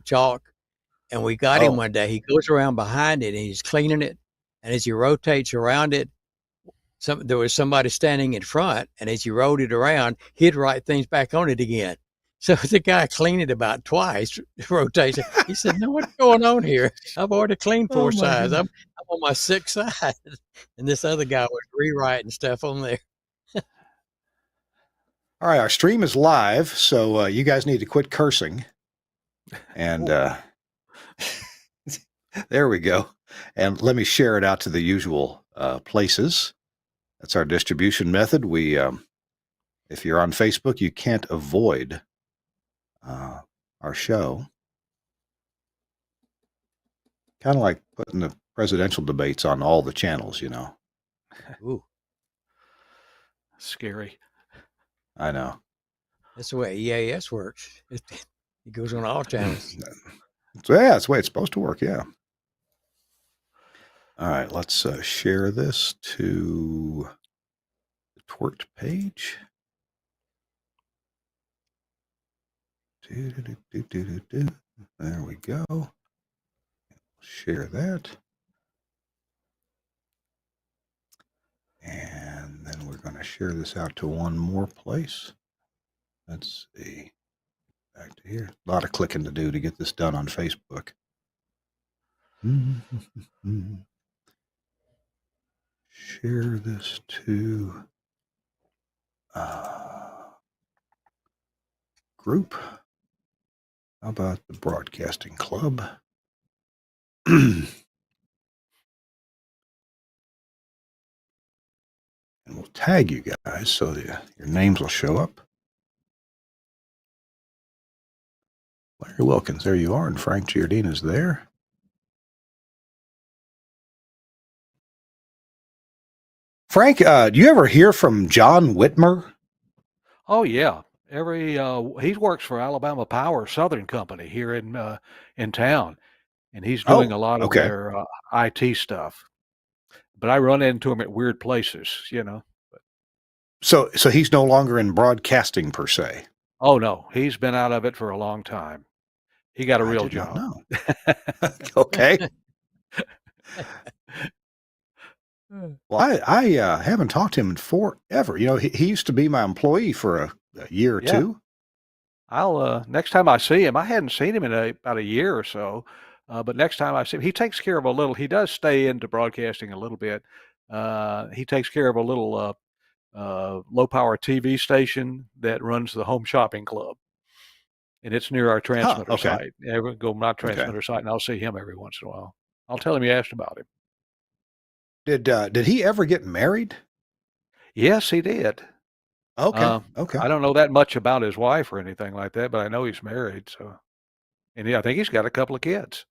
chalk. And we got him Oh, one day. He goes around behind it and he's cleaning it. And as he rotates around it, there was somebody standing in front. And as he rolled it around, he'd write things back on it again. So the guy cleaned it about twice rotation. He said, "No, what's going on here? I've already cleaned oh four my sides. God. I'm on my sixth side." And this other guy was rewriting stuff on there. All right, our stream is live, so you guys need to quit cursing. And there we go. And let me share it out to the usual places. That's our distribution method. We, if you're on Facebook, you can't avoid our show. Kind of like putting the presidential debates on all the channels, you know. Ooh, Scary. I know. that's the way EAS works. It goes on all channels. So, yeah, that's the way it's supposed to work. Yeah. All right, let's share this to the TWiRT page. There we go. Share that. And then we're going to share this out to one more place. Let's see. Back to here. A lot of clicking to do to get this done on Facebook. Share this to group. How about the Broadcasting Club? And we'll tag you guys so that your names will show up. Larry Wilkins, there you are, and Frank Giardina is there. Frank, do you ever hear from John Whitmer? Oh yeah, he works for Alabama Power Southern Company here in town, and he's doing a lot of okay. their IT stuff. But I run into him at weird places, you know. So he's no longer in broadcasting per se. Oh no, he's been out of it for a long time. He got a real job. Not know. Okay. Well, I haven't talked to him in forever. You know, he used to be my employee for a year or two. I'll next time I see him, I hadn't seen him in about a year or so, but next time I see him, he takes care of a little. He does stay into broadcasting a little bit. He takes care of a little low power TV station that runs the Home Shopping Club, and it's near our transmitter site. I go to my transmitter site, and I'll see him every once in a while. I'll tell him you asked about him. Did he ever get married? Yes, he did. Okay. I don't know that much about his wife or anything like that, but I know he's married. So, and I think he's got a couple of kids.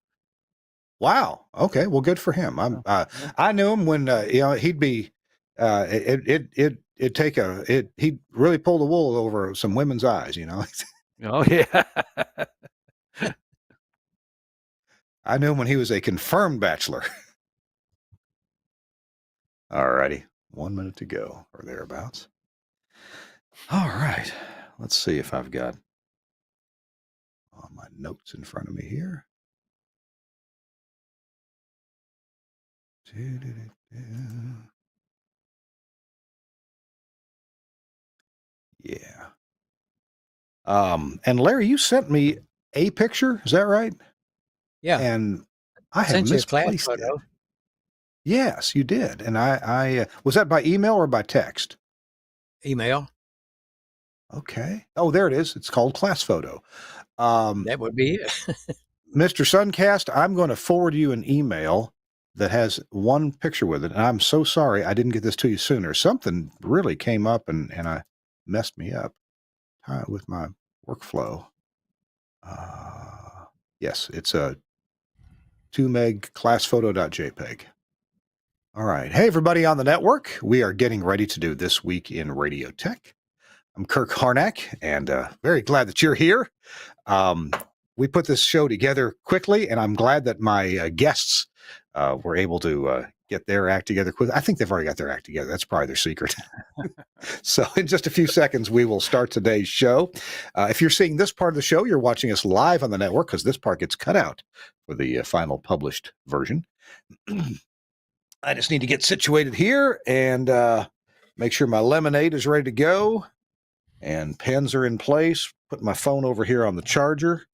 Wow. Okay. Well, good for him. I knew him when he'd be he'd really pull the wool over some women's eyes. You know. Oh yeah. I knew him when he was a confirmed bachelor. All righty. 1 minute to go or thereabouts. All right. Let's see if I've got all my notes in front of me here. Yeah. And Larry, you sent me a picture. Is that right? Yeah. And I have misplaced it. Yes, you did. And I was that by email or by text? Email. Okay. Oh, there it is. It's called Class Photo. That would be it. Mr. Suncast, I'm going to forward you an email that has one picture with it. And I'm so sorry I didn't get this to you sooner. Something really came up and I messed me up with my workflow. Yes, it's a 2 meg classphoto.jpg. All right. Hey, everybody on the network. We are getting ready to do This Week in Radio Tech. I'm Kirk Harnack, and very glad that you're here. We put this show together quickly, and I'm glad that my guests were able to get their act together quick. I think they've already got their act together. That's probably their secret. So in just a few seconds, we will start today's show. If you're seeing this part of the show, you're watching us live on the network because this part gets cut out for the final published version. I just need to get situated here and make sure my lemonade is ready to go and pens are in place. Put my phone over here on the charger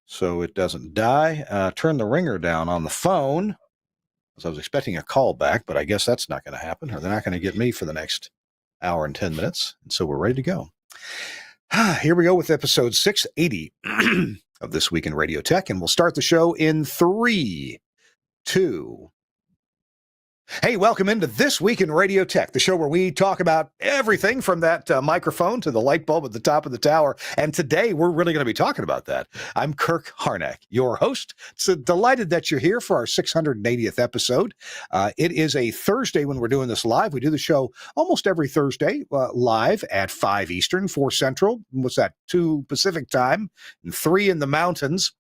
so it doesn't die. Turn the ringer down on the phone. I was expecting a call back, but I guess that's not going to happen, or they're not going to get me for the next hour and 10 minutes. And so we're ready to go. Here we go with episode 680 of This Week in Radio Tech, and we'll start the show in 3, 2. Hey, welcome into This Week in Radio Tech, the show where we talk about everything from that microphone to the light bulb at the top of the tower. And today we're really going to be talking about that. I'm Kirk Harnack, your host. So delighted that you're here for our 680th episode. It is a Thursday when we're doing this live. We do the show almost every Thursday live at 5 Eastern, 4 Central. What's that? 2 Pacific time and 3 in the mountains.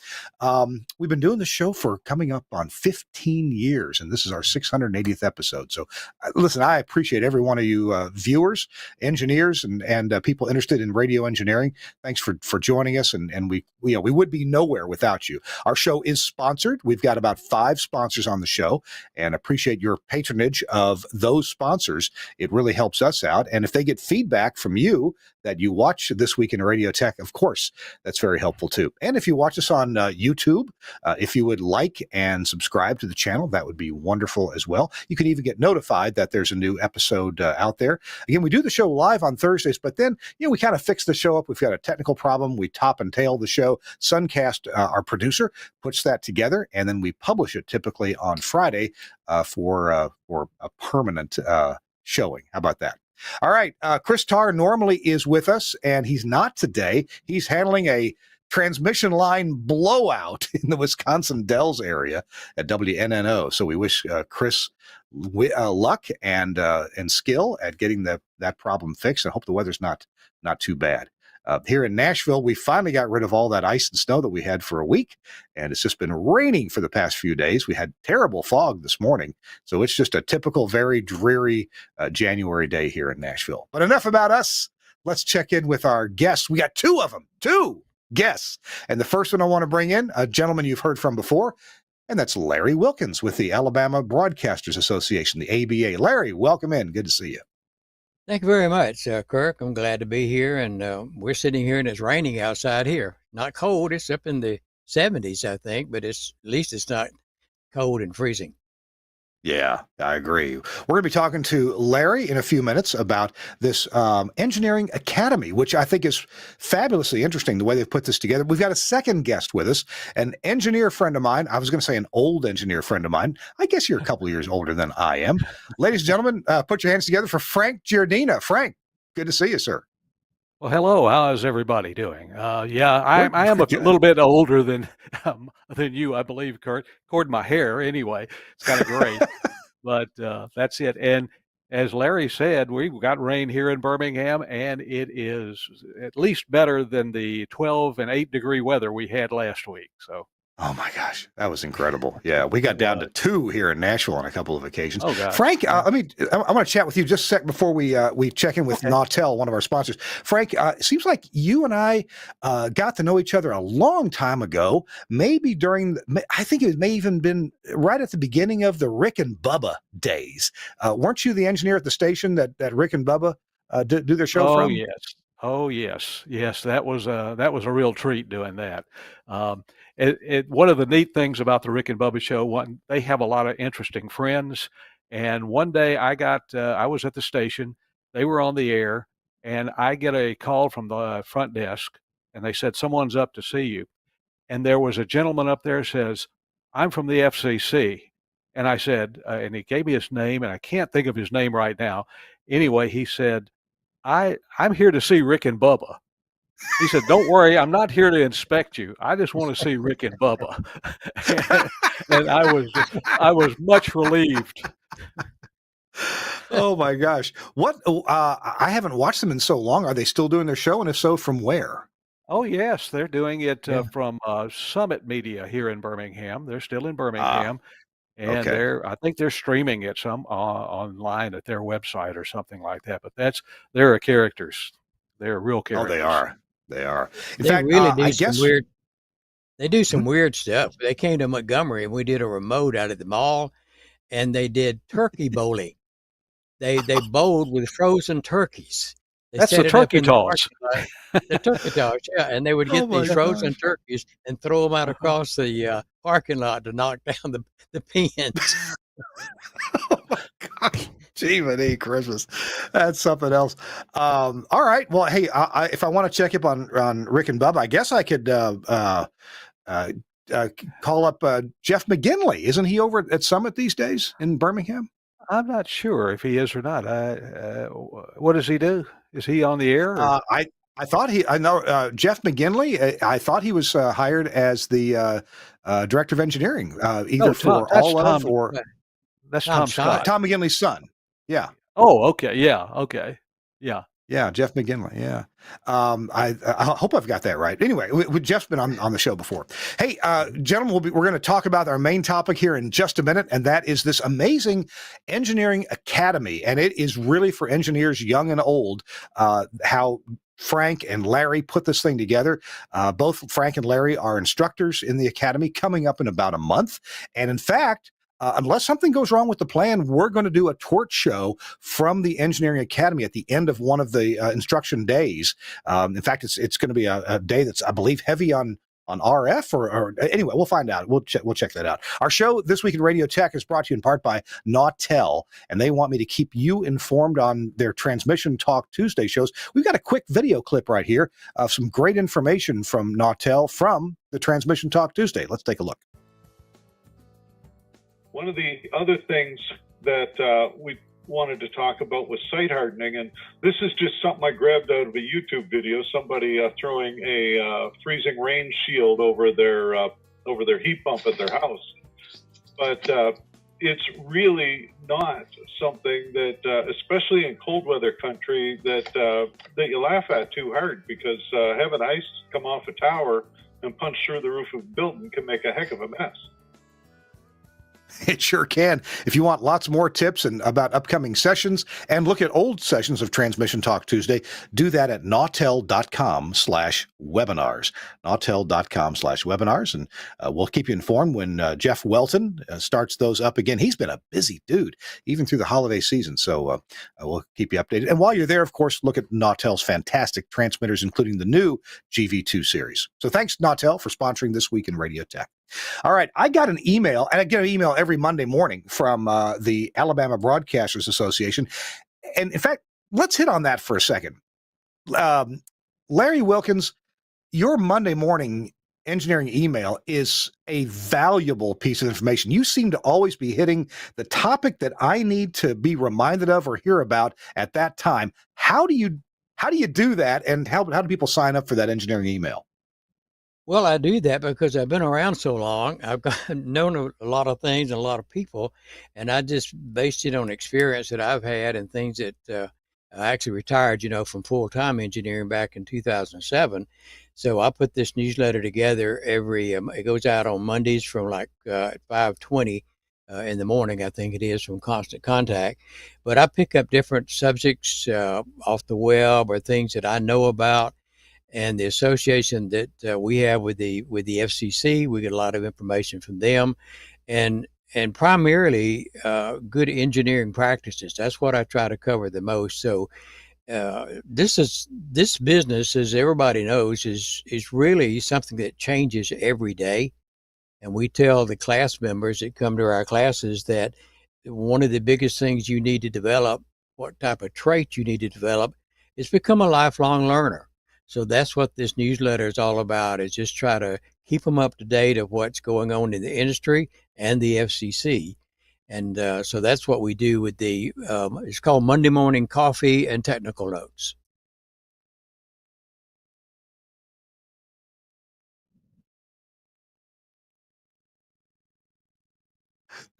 We've been doing the show for coming up on 15 years, and this is our 680th episode. So listen, I appreciate every one of you viewers, engineers, and people interested in radio engineering. Thanks for joining us. And we would be nowhere without you. Our show is sponsored. We've got about 5 sponsors on the show, and appreciate your patronage of those sponsors. It really helps us out. And if they get feedback from you that you watch This Week in Radio Tech, of course, that's very helpful too. And if you watch us on YouTube, if you would like and subscribe to the channel, that would be wonderful as well. You can even get notified that there's a new episode out there. Again, we do the show live on Thursdays, but then, we kind of fix the show up. We've got a technical problem. We top and tail the show. Suncast, our producer, puts that together, and then we publish it typically on Friday for a permanent showing. How about that? All right. Chris Tarr normally is with us, and he's not today. He's handling a transmission line blowout in the Wisconsin Dells area at WNNO. So we wish Chris luck and skill at getting that problem fixed, and hope the weather's not too bad. Here in Nashville, we finally got rid of all that ice and snow that we had for a week, and it's just been raining for the past few days. We had terrible fog this morning, so it's just a typical, very dreary January day here in Nashville. But enough about us. Let's check in with our guests. We got 2 of them, 2 guests. And the first one I want to bring in, a gentleman you've heard from before, and that's Larry Wilkins with the Alabama Broadcasters Association, the ABA. Larry, welcome in. Good to see you. Thank you very much, Kirk. I'm glad to be here, and we're sitting here, and it's raining outside here. Not cold. It's up in the 70s, I think, but at least it's not cold and freezing. Yeah, I agree. We're going to be talking to Larry in a few minutes about this engineering academy, which I think is fabulously interesting, the way they've put this together. We've got a second guest with us, an engineer friend of mine. I was going to say an old engineer friend of mine. I guess you're a couple of years older than I am. Ladies and gentlemen, put your hands together for Frank Giardina. Frank, good to see you, sir. Well, hello. How is everybody doing? I am a little bit older than you, I believe, Kurt. According to my hair, anyway. It's kind of gray, but that's it. And as Larry said, we've got rain here in Birmingham, and it is at least better than the 12 and 8 degree weather we had last week. So. Oh my gosh, that was incredible. Yeah, we got down to 2 here in Nashville on a couple of occasions. Oh, gosh. Frank, I want to chat with you just a sec before we check in with Nautel, one of our sponsors. Frank, it seems like you and I got to know each other a long time ago, maybe I think it may even been right at the beginning of the Rick and Bubba days. Weren't you the engineer at the station that Rick and Bubba do their show from? Yes. Oh, yes. That was a real treat doing that. One of the neat things about the Rick and Bubba show, they have a lot of interesting friends. And one day I was at the station, they were on the air, and I get a call from the front desk, and they said, someone's up to see you. And there was a gentleman up there says, I'm from the FCC. And I said, and he gave me his name, and I can't think of his name right now. Anyway, he said, I'm here to see Rick and Bubba. He said, don't worry, I'm not here to inspect you. I just want to see Rick and Bubba. and I was much relieved. Oh my gosh. What I haven't watched them in so long. Are they still doing their show? And if so, from where? Oh, yes, they're doing it from Summit Media here in Birmingham. They're still in Birmingham. and Okay. I think they're streaming it some online at their website or something like that. But they're characters. They're real Oh, they characters. are. They are. In They fact, really I do some guess. weird. They do some Mhm. weird stuff. They came to Montgomery and we did a remote out at the mall, and they did turkey bowling. They bowled with frozen turkeys. They That's the set it up turkey in the toss. parking lot. The turkey toss, yeah, and they would Oh get my these frozen gosh. turkeys and throw them out Uh-huh. across the parking lot to knock down the pins. Oh my gosh. Gee, Christmas. That's something else. All right. Well, hey, if I want to check up on Rick and Bubba, I guess I could uh, uh, call up Jeff McGinley. Isn't he over at Summit these days in Birmingham? I'm not sure if he is or not. What does he do? Is he on the air? Or? I thought I know Jeff McGinley. I thought he was hired as the director of engineering, either for all of or That's Tom Tom Scott. Scott. Tom McGinley's son. Yeah. Oh, okay. Yeah. Okay. Yeah. Yeah, Jeff McGinley. Yeah, I hope I've got that right. Anyway, Jeff's been on the show before. Hey, gentlemen, we're going to talk about our main topic here in just a minute, and that is this amazing engineering academy, and it is really for engineers young and old. How Frank and Larry put this thing together. Both Frank and Larry are instructors in the academy, coming up in about a month, and in fact. Unless something goes wrong with the plan, we're going to do a TWiRT show from the Engineering Academy at the end of one of the instruction days. In fact, it's going to be a day that's, I believe, heavy on RF or anyway, we'll find out. We'll check that out. Our show This Week in Radio Tech is brought to you in part by Nautel, and they want me to keep you informed on their Transmission Talk Tuesday shows. We've got a quick video clip right here of some great information from Nautel from the Transmission Talk Tuesday. Let's take a look. One of the other things that we wanted to talk about was site hardening, and this is just something I grabbed out of a YouTube video. Somebody throwing a freezing rain shield over their heat pump at their house, but it's really not something that, especially in cold weather country, that you laugh at too hard, because having ice come off a tower and punch through the roof of a building can make a heck of a mess. It sure can. If you want lots more tips and about upcoming sessions and look at old sessions of Transmission Talk Tuesday, do that at nautel.com/webinars. Nautel.com/webinars. And we'll keep you informed when Jeff Welton starts those up again. He's been a busy dude, even through the holiday season. So we'll keep you updated. And while you're there, of course, look at Nautel's fantastic transmitters, including the new GV2 series. So thanks, Nautel, for sponsoring This Week in Radio Tech. All right, I got an email, and I get an email every Monday morning from the Alabama Broadcasters Association. And in fact, let's hit on that for a second. Larry Wilkins, your Monday morning engineering email is a valuable piece of information. You seem to always be hitting the topic that I need to be reminded of or hear about at that time. How do you do that, and how do people sign up for that engineering email? Well, I do that because I've been around so long. I've known a lot of things and a lot of people, and I just based it on experience that I've had and things that I actually retired, from full-time engineering back in 2007. So I put this newsletter together it goes out on Mondays from like 5:20 in the morning, I think it is, from Constant Contact. But I pick up different subjects off the web or things that I know about. And the association that we have with the FCC, we get a lot of information from them, and primarily good engineering practices. That's what I try to cover the most. So this business, as everybody knows, is really something that changes every day. And we tell the class members that come to our classes that one of the biggest things you need to develop, what type of trait you need to develop, is become a lifelong learner. So that's what this newsletter is all about, is just try to keep them up to date of what's going on in the industry and the FCC. And so that's what we do with it's called Monday Morning Coffee and Technical Notes.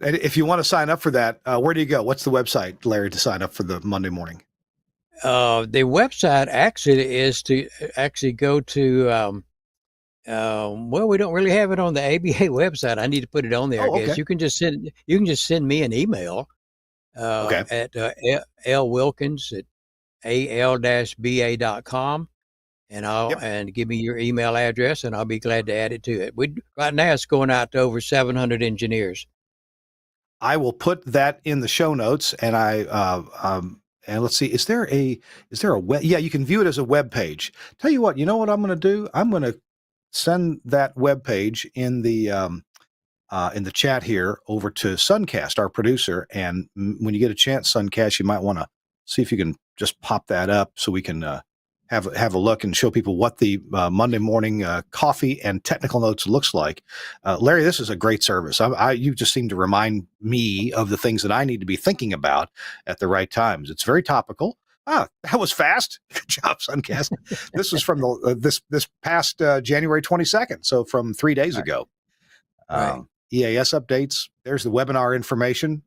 And if you want to sign up for that, where do you go? What's the website, Larry, to sign up for the Monday morning? The website actually is to actually go to Well, we don't really have it on the ABA website. I need to put it on there. I Oh, guess okay. you can just send me an email Okay. at lwilkins at al-ba.com, Yep. and give me your email address, and I'll be glad to add it to it. Right now it's going out to over 700 engineers. I will put that in the show notes, and and let's see, is there a web? Yeah, you can view it as a web page. Tell you what, you know what I'm going to do? I'm going to send that web page in the chat here over to Suncast, our producer. And when you get a chance, Suncast, you might want to see if you can just pop that up so we can have a look and show people what the Monday morning coffee and technical notes looks like. Larry, this is a great service. You just seem to remind me of the things that I need to be thinking about at the right times. It's very topical. Ah, that was fast. Good job, Suncast. This was from this past January 22nd, so from 3 days ago. Right. EAS updates. There's the webinar information.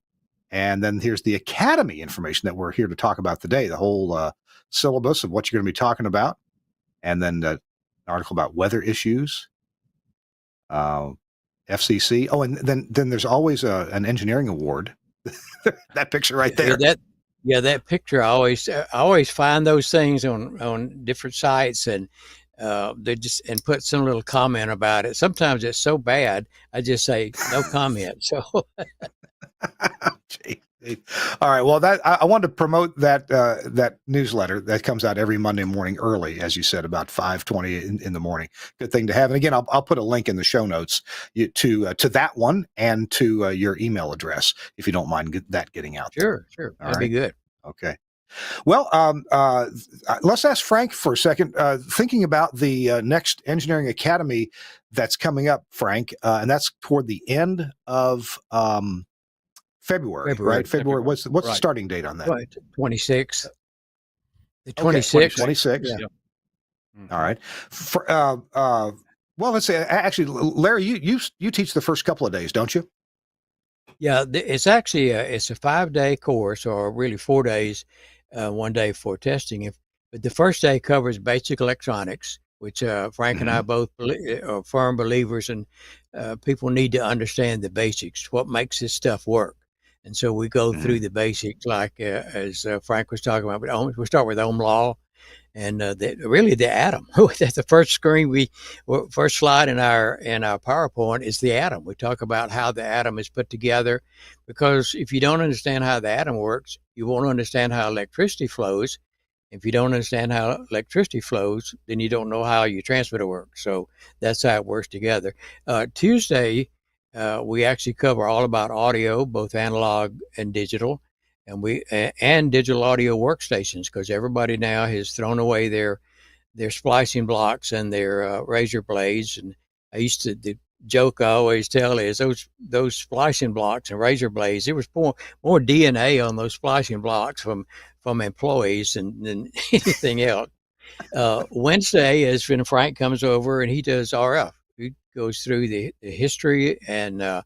And then here's the Academy information that we're here to talk about today, the whole syllabus of what you're going to be talking about. And then an article about weather issues, FCC. Oh, and then there's always an engineering award. That picture right there. That picture. I always find those things on different sites, and they just and put some little comment about it. Sometimes it's so bad, I just say no comment. So, all right. Well, I wanted to promote that newsletter that comes out every Monday morning early, as you said, about 5:20 in the morning. Good thing to have. And again, I'll put a link in the show notes to that one and to your email address if you don't mind that getting out. Sure. That'd be good. Okay. Well, let's ask Frank for a second. Thinking about the next Engineering Academy that's coming up, Frank, and that's toward the end of February, right? February. What's right. the starting date on that? 26th. The 26th. 26th. Yeah. Mm-hmm. All right. Well, let's say actually, Larry, you teach the first couple of days, don't you? Yeah, it's actually it's a 5-day course, or really 4 days, 1 day for testing. But the first day covers basic electronics, which Frank and I both are firm believers in. People need to understand the basics, what makes this stuff work. And so we go through the basics, like as Frank was talking about. But we start with Ohm law, and really the atom. That's the first screen first slide in our PowerPoint is the atom. We talk about how the atom is put together, because if you don't understand how the atom works, you won't understand how electricity flows. If you don't understand how electricity flows, then you don't know how your transmitter works. So that's how it works together. Tuesday, we actually cover all about audio, both analog and digital. And digital audio workstations, because everybody now has thrown away their splicing blocks and their razor blades. And the joke I always tell is those splicing blocks and razor blades. There was more DNA on those splicing blocks from employees than anything else. Wednesday is when Frank comes over and he does RF. He goes through the history and the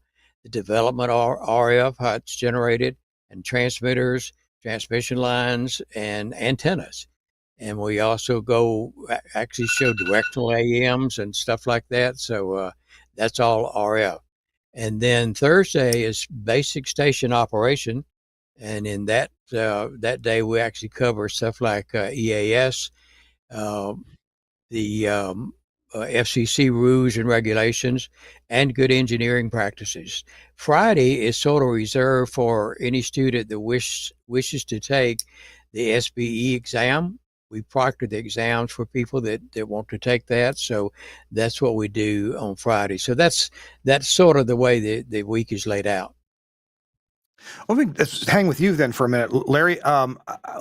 development of RF, how it's generated, and transmitters, transmission lines, and antennas. And we also actually show directional AMs and stuff like that. So that's all RF. And then Thursday is basic station operation. And in that day, we actually cover stuff like EAS, the FCC rules and regulations, and good engineering practices. Friday is sort of reserved for any student that wishes to take the SBE exam. We proctor the exams for people that want to take that. So that's what we do on Friday. So that's sort of the way the week is laid out. Let me just hang with you then for a minute, Larry.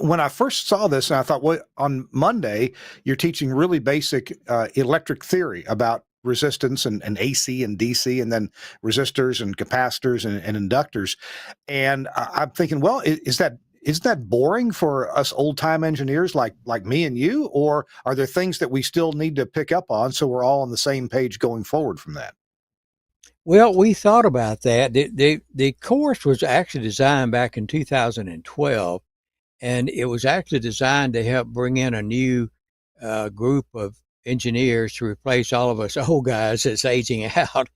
When I first saw this, and I thought, well, on Monday, you're teaching really basic electric theory about resistance and AC and DC, and then resistors and capacitors and inductors. And I'm thinking, well, isn't that boring for us old time engineers like me and you, or are there things that we still need to pick up on so we're all on the same page going forward from that? Well, we thought about that. The course was actually designed back in 2012, and it was actually designed to help bring in a new group of engineers to replace all of us old guys that's aging out.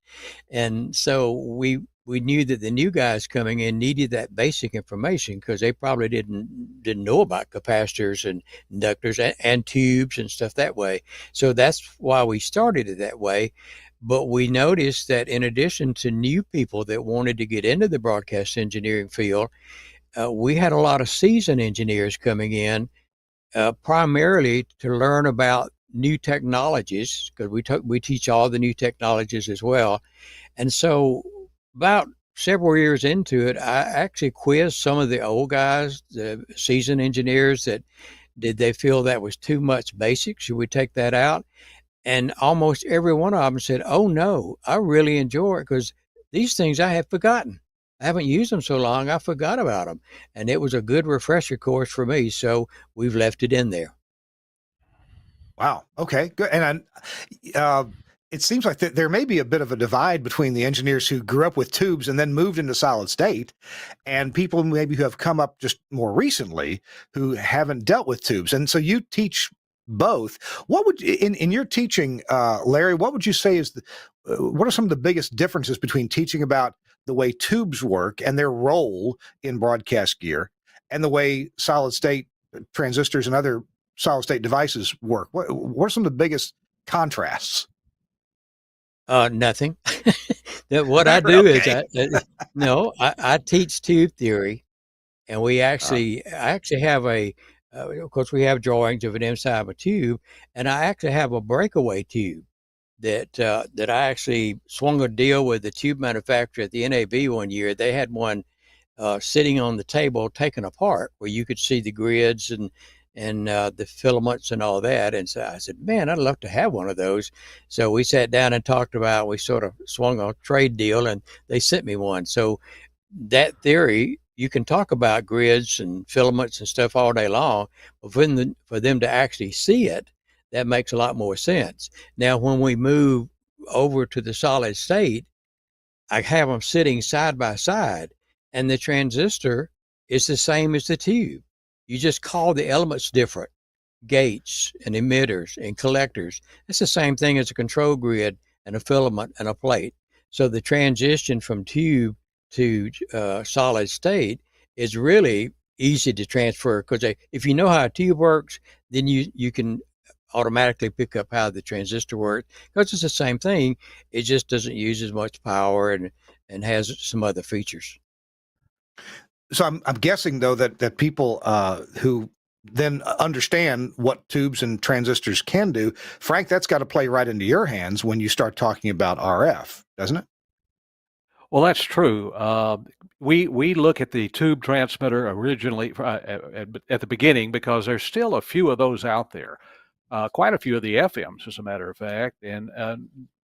And so we knew that the new guys coming in needed that basic information because they probably didn't know about capacitors and inductors and tubes and stuff that way. So that's why we started it that way. But we noticed that in addition to new people that wanted to get into the broadcast engineering field, we had a lot of seasoned engineers coming in, primarily to learn about new technologies because we teach all the new technologies as well. And so about several years into it, I actually quizzed some of the old guys, the seasoned engineers, that did they feel that was too much basic? Should we take that out? And almost every one of them said, oh no, I really enjoy it because these things I have forgotten. I haven't used them so long, I forgot about them. And it was a good refresher course for me. So we've left it in there. Wow. Okay, good. And it seems like there may be a bit of a divide between the engineers who grew up with tubes and then moved into solid state, and people maybe who have come up just more recently who haven't dealt with tubes. And so you teach both. What would in your teaching, Larry? What would you say is what are some of the biggest differences between teaching about the way tubes work and their role in broadcast gear, and the way solid state transistors and other solid state devices work? What are some of the biggest contrasts? Nothing. What I do Okay. is I teach tube theory, and I actually have of course we have drawings of it inside of a tube, and I actually have a breakaway tube that I actually swung a deal with the tube manufacturer at the NAB one year. They had one sitting on the table taken apart where you could see the grids and the filaments and all that. And so I said, man, I'd love to have one of those. So we sat down and talked about, we sort of swung a trade deal, and they sent me one. So that theory, you can talk about grids and filaments and stuff all day long, but for them to actually see it, that makes a lot more sense. Now, when we move over to the solid state, I have them sitting side by side, and the transistor is the same as the tube. You just call the elements different, gates and emitters and collectors. It's the same thing as a control grid and a filament and a plate. So the transition from tube to solid state is really easy to transfer because if you know how a tube works, then you can automatically pick up how the transistor works because it's the same thing. It just doesn't use as much power and has some other features. So I'm guessing though that people who then understand what tubes and transistors can do, Frank, that's got to play right into your hands when you start talking about RF, doesn't it? Well, that's true. We look at the tube transmitter originally at the beginning because there's still a few of those out there. Quite a few of the FMs, as a matter of fact, and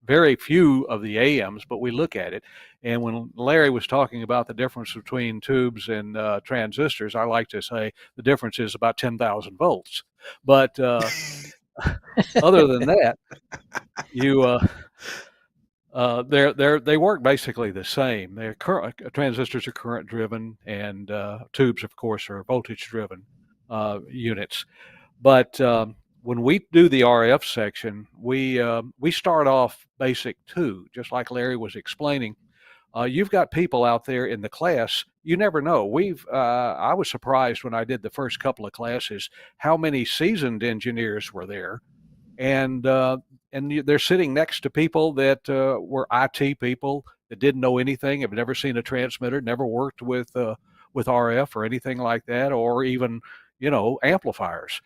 very few of the AMs, but we look at it. And when Larry was talking about the difference between tubes and transistors, I like to say the difference is about 10,000 volts. But other than that, you they work basically the same. They're transistors are current driven, and tubes, of course, are voltage driven units. But when we do the RF section, we start off basic too, just like Larry was explaining. You've got people out there in the class. You never know. I was surprised when I did the first couple of classes how many seasoned engineers were there, and they're sitting next to people that were IT people that didn't know anything, have never seen a transmitter, never worked with RF or anything like that, or even amplifiers.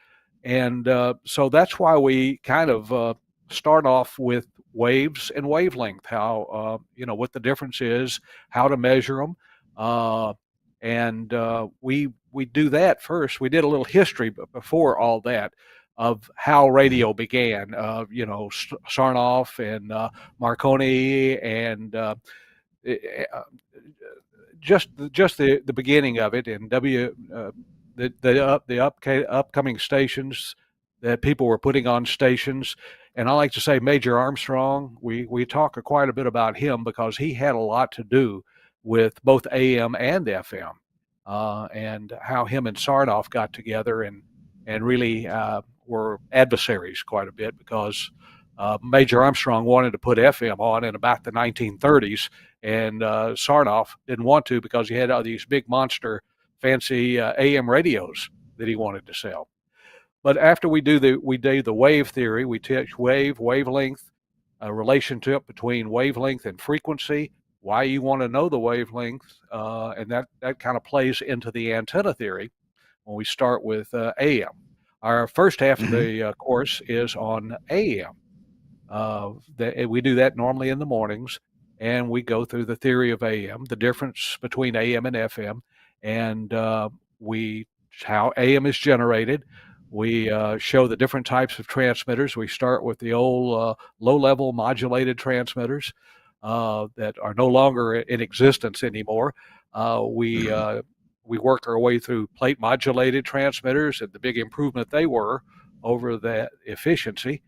And so that's why we kind of start off with waves and wavelength, how what the difference is, how to measure them, and we do that first. We did a little history before all that of how radio began. Sarnoff and Marconi and just the beginning of it, and the upcoming stations that people were putting on stations. And I like to say Major Armstrong, we talk quite a bit about him because he had a lot to do with both AM and FM, and how him and Sarnoff got together and really were adversaries quite a bit, because Major Armstrong wanted to put FM on in about the 1930s, and Sarnoff didn't want to because he had all these big monster fancy AM radios that he wanted to sell. But after we do the wave theory, we teach wavelength, a relationship between wavelength and frequency, why you want to know the wavelength, and that kind of plays into the antenna theory when we start with AM. Our first half of the course is on AM. We do that normally in the mornings, and we go through the theory of AM, the difference between AM and FM, and how AM is generated. We show the different types of transmitters. We start with the old low-level modulated transmitters that are no longer in existence anymore. We work our way through plate modulated transmitters and the big improvement they were over that efficiency.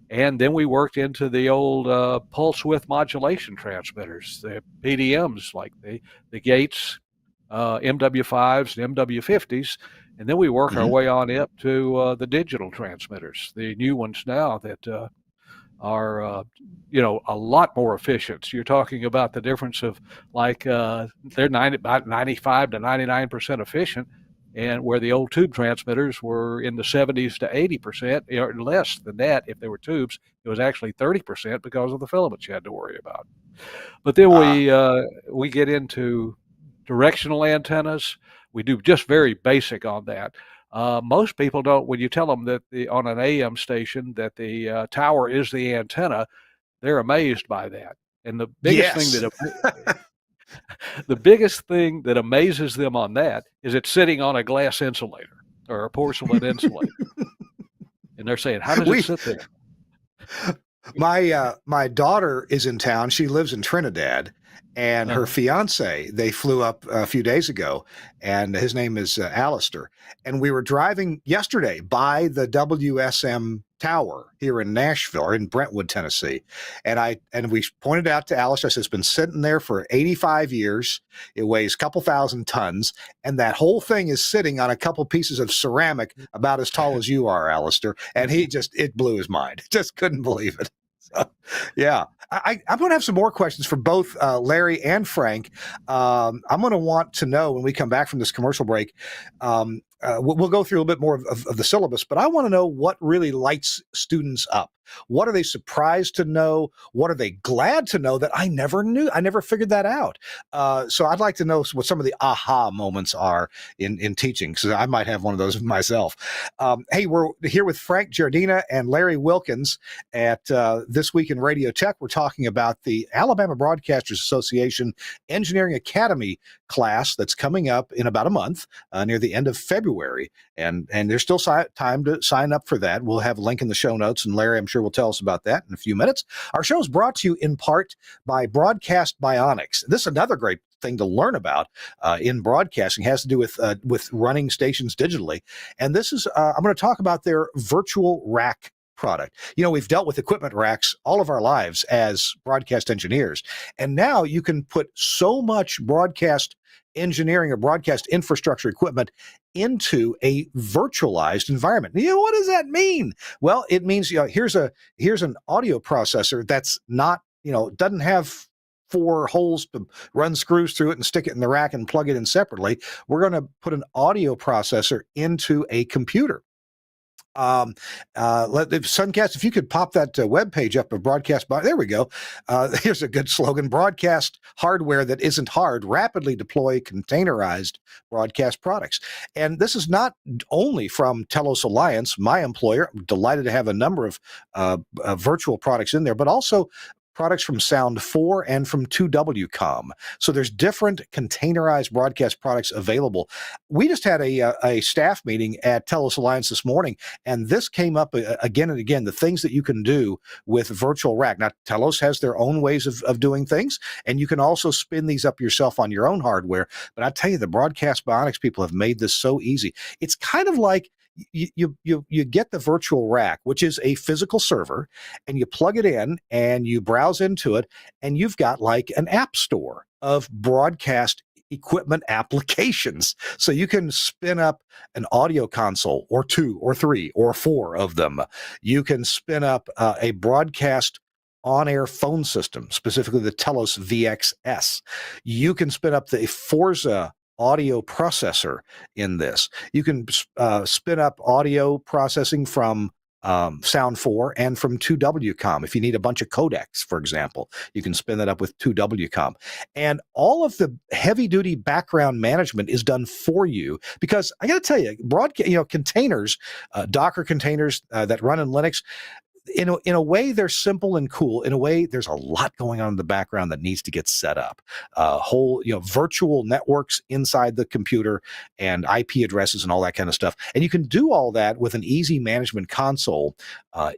And then we worked into the old pulse width modulation transmitters, the PDMs, like the Gates MW5s and MW50s. And then we work our way on up to the digital transmitters, the new ones now that are, a lot more efficient. So you're talking about the difference of they're about 95 to 99% efficient, and where the old tube transmitters were in the 70s to 80%, or less than that. If they were tubes, it was actually 30% because of the filaments you had to worry about. But then we get into directional antennas. We do just very basic on that. Most people don't, when you tell them that on an AM station that the tower is the antenna, they're amazed by that. And the biggest thing that amazes them on that is it's sitting on a glass insulator or a porcelain insulator. And they're saying, how does it sit there? My daughter is in town. She lives in Trinidad, and her fiance, they flew up a few days ago, and his name is Alistair. And we were driving yesterday by the WSM tower here in Nashville, or in Brentwood, Tennessee. And we pointed out to Alistair, I said, it's been sitting there for 85 years. It weighs a couple thousand tons. And that whole thing is sitting on a couple pieces of ceramic about as tall as you are, Alistair. And it blew his mind. Just couldn't believe it. So, yeah, I'm going to have some more questions for both Larry and Frank. I'm going to want to know when we come back from this commercial break. We'll go through a little bit more of the syllabus, but I want to know what really lights students up. What are they surprised to know? What are they glad to know that I never knew? I never figured that out. So I'd like to know what some of the aha moments are in teaching, because I might have one of those myself. Hey, we're here with Frank Giardina and Larry Wilkins at This Week in Radio Tech. We're talking about the Alabama Broadcasters Association Engineering Academy class that's coming up in about a month, near the end of February. And there's still time to sign up for that. We'll have a link in the show notes, and Larry, I'm sure, will tell us about that in a few minutes. Our show is brought to you in part by Broadcast Bionics. This is another great thing to learn about in broadcasting. It has to do with running stations digitally. And this is, I'm going to talk about their virtual rack product. We've dealt with equipment racks all of our lives as broadcast engineers. And now you can put so much broadcast engineering or broadcast infrastructure equipment into a virtualized environment. What does that mean? Well, it means, here's an audio processor that's not, doesn't have 4 holes to run screws through it and stick it in the rack and plug it in separately. We're going to put an audio processor into a computer. Suncast, if you could pop that web page up of Broadcast there we go. Here's a good slogan: broadcast hardware that isn't hard, rapidly deploy containerized broadcast products. And this is not only from Telos Alliance, my employer. I'm delighted to have a number of virtual products in there, but also products from Sound 4 and from 2WCOM. So there's different containerized broadcast products available. We just had a staff meeting at Telos Alliance this morning, and this came up again and again, the things that you can do with virtual rack. Now, Telos has their own ways of doing things, and you can also spin these up yourself on your own hardware. But I tell you, the Broadcast Bionics people have made this so easy. It's kind of like you get the virtual rack, which is a physical server, and you plug it in and you browse into it, and you've got like an app store of broadcast equipment applications. So you can spin up an audio console or 2 or 3 or 4 of them. You can spin up a broadcast on-air phone system, specifically the Telos VXS. You can spin up the Forza audio processor in this. You can spin up audio processing from Sound 4 and from 2WCOM. If you need a bunch of codecs, for example, you can spin that up with 2WCOM. And all of the heavy-duty background management is done for you, because I got to tell you, containers, Docker containers that run in Linux, in a way, they're simple and cool. In a way, there's a lot going on in the background that needs to get set up. Whole, virtual networks inside the computer and IP addresses and all that kind of stuff. And you can do all that with an easy management console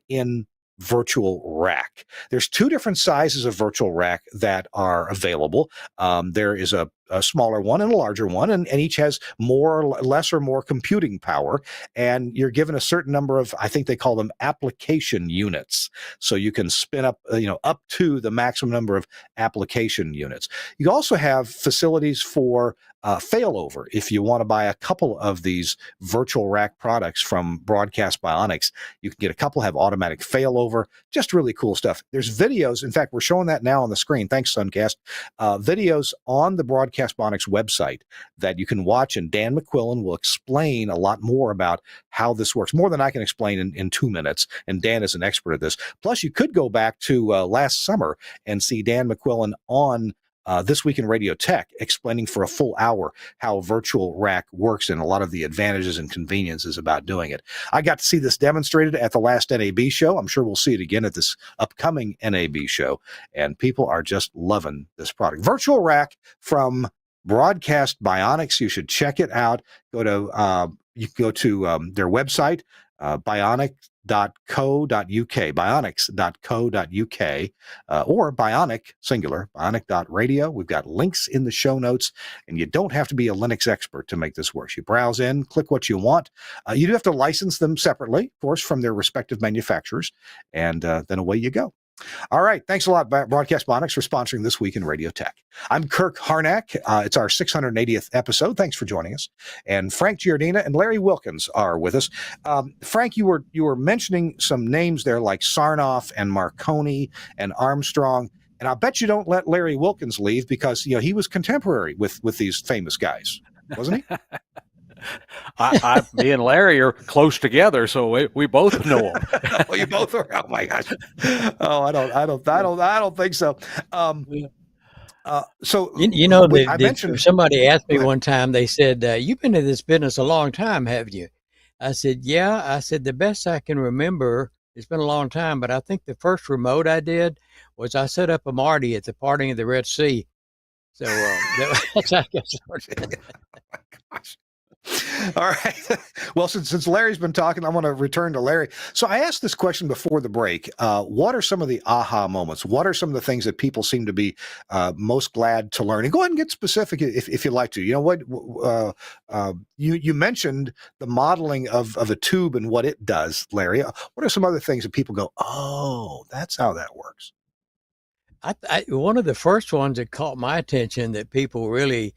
in Virtual Rack. There's 2 different sizes of Virtual Rack that are available. There is a smaller one and a larger one, and each has less or more computing power, and you're given a certain number of, I think they call them application units. So you can spin up, up to the maximum number of application units. You also have facilities for failover. If you want to buy a couple of these Virtual Rack products from Broadcast Bionics, you can get a couple, have automatic failover, just really cool stuff. There's videos. In fact, we're showing that now on the screen. Thanks, Suncast. Videos on the Broadcast Bionics website that you can watch, and Dan McQuillan will explain a lot more about how this works, more than I can explain in 2 minutes, and Dan is an expert at this. Plus, you could go back to last summer and see Dan McQuillan on This Week in Radio Tech, explaining for a full hour how Virtual Rack works and a lot of the advantages and conveniences about doing it. I got to see this demonstrated at the last NAB show. I'm sure we'll see it again at this upcoming NAB show, and people are just loving this product. Virtual Rack from Broadcast Bionics. You should check it out. You can go to their website, bionics.co.uk, or Bionic, singular, bionic.radio. We've got links in the show notes, and you don't have to be a Linux expert to make this work. You browse in, click what you want. You do have to license them separately, of course, from their respective manufacturers, and then away you go. All right. Thanks a lot, Broadcast Bionics, for sponsoring This Week in Radio Tech. I'm Kirk Harnack. It's our 680th episode. Thanks for joining us. And Frank Giardina and Larry Wilkins are with us. Frank, you were mentioning some names there like Sarnoff and Marconi and Armstrong. And I bet you don't let Larry Wilkins leave, because he was contemporary with these famous guys, wasn't he? Me and Larry are close together, so we both know him. Oh, you both are. Oh my gosh. Oh, I don't think so. Somebody asked me one time. They said, "You've been in this business a long time, haven't you?" I said, "Yeah." I said, "The best I can remember, it's been a long time, but I think the first remote I did was I set up a Marty at the parting of the Red Sea." So that's, I guess. Oh my gosh. All right. Well, since Larry's been talking, I want to return to Larry. So I asked this question before the break. What are some of the aha moments? What are some of the things that people seem to be most glad to learn? And go ahead and get specific if you'd like to. You know what? You mentioned the modeling of a tube and what it does, Larry. What are some other things that people go, oh, that's how that works? One of the first ones that caught my attention that people really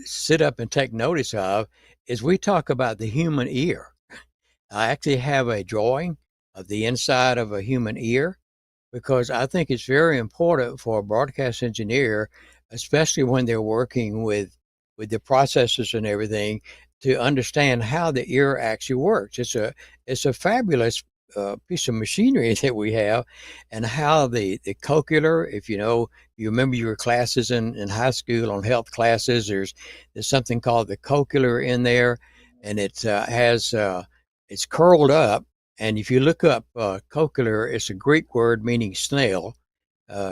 sit up and take notice of is we talk about the human ear. I actually have a drawing of the inside of a human ear, because I think it's very important for a broadcast engineer, especially when they're working with the processors and everything, to understand how the ear actually works. It's a fabulous piece of machinery that we have, and how the cochlear, if you remember your classes in high school on health classes, there's something called the cochlear in there, and it it's curled up. And if you look up cochlear, it's a Greek word meaning snail.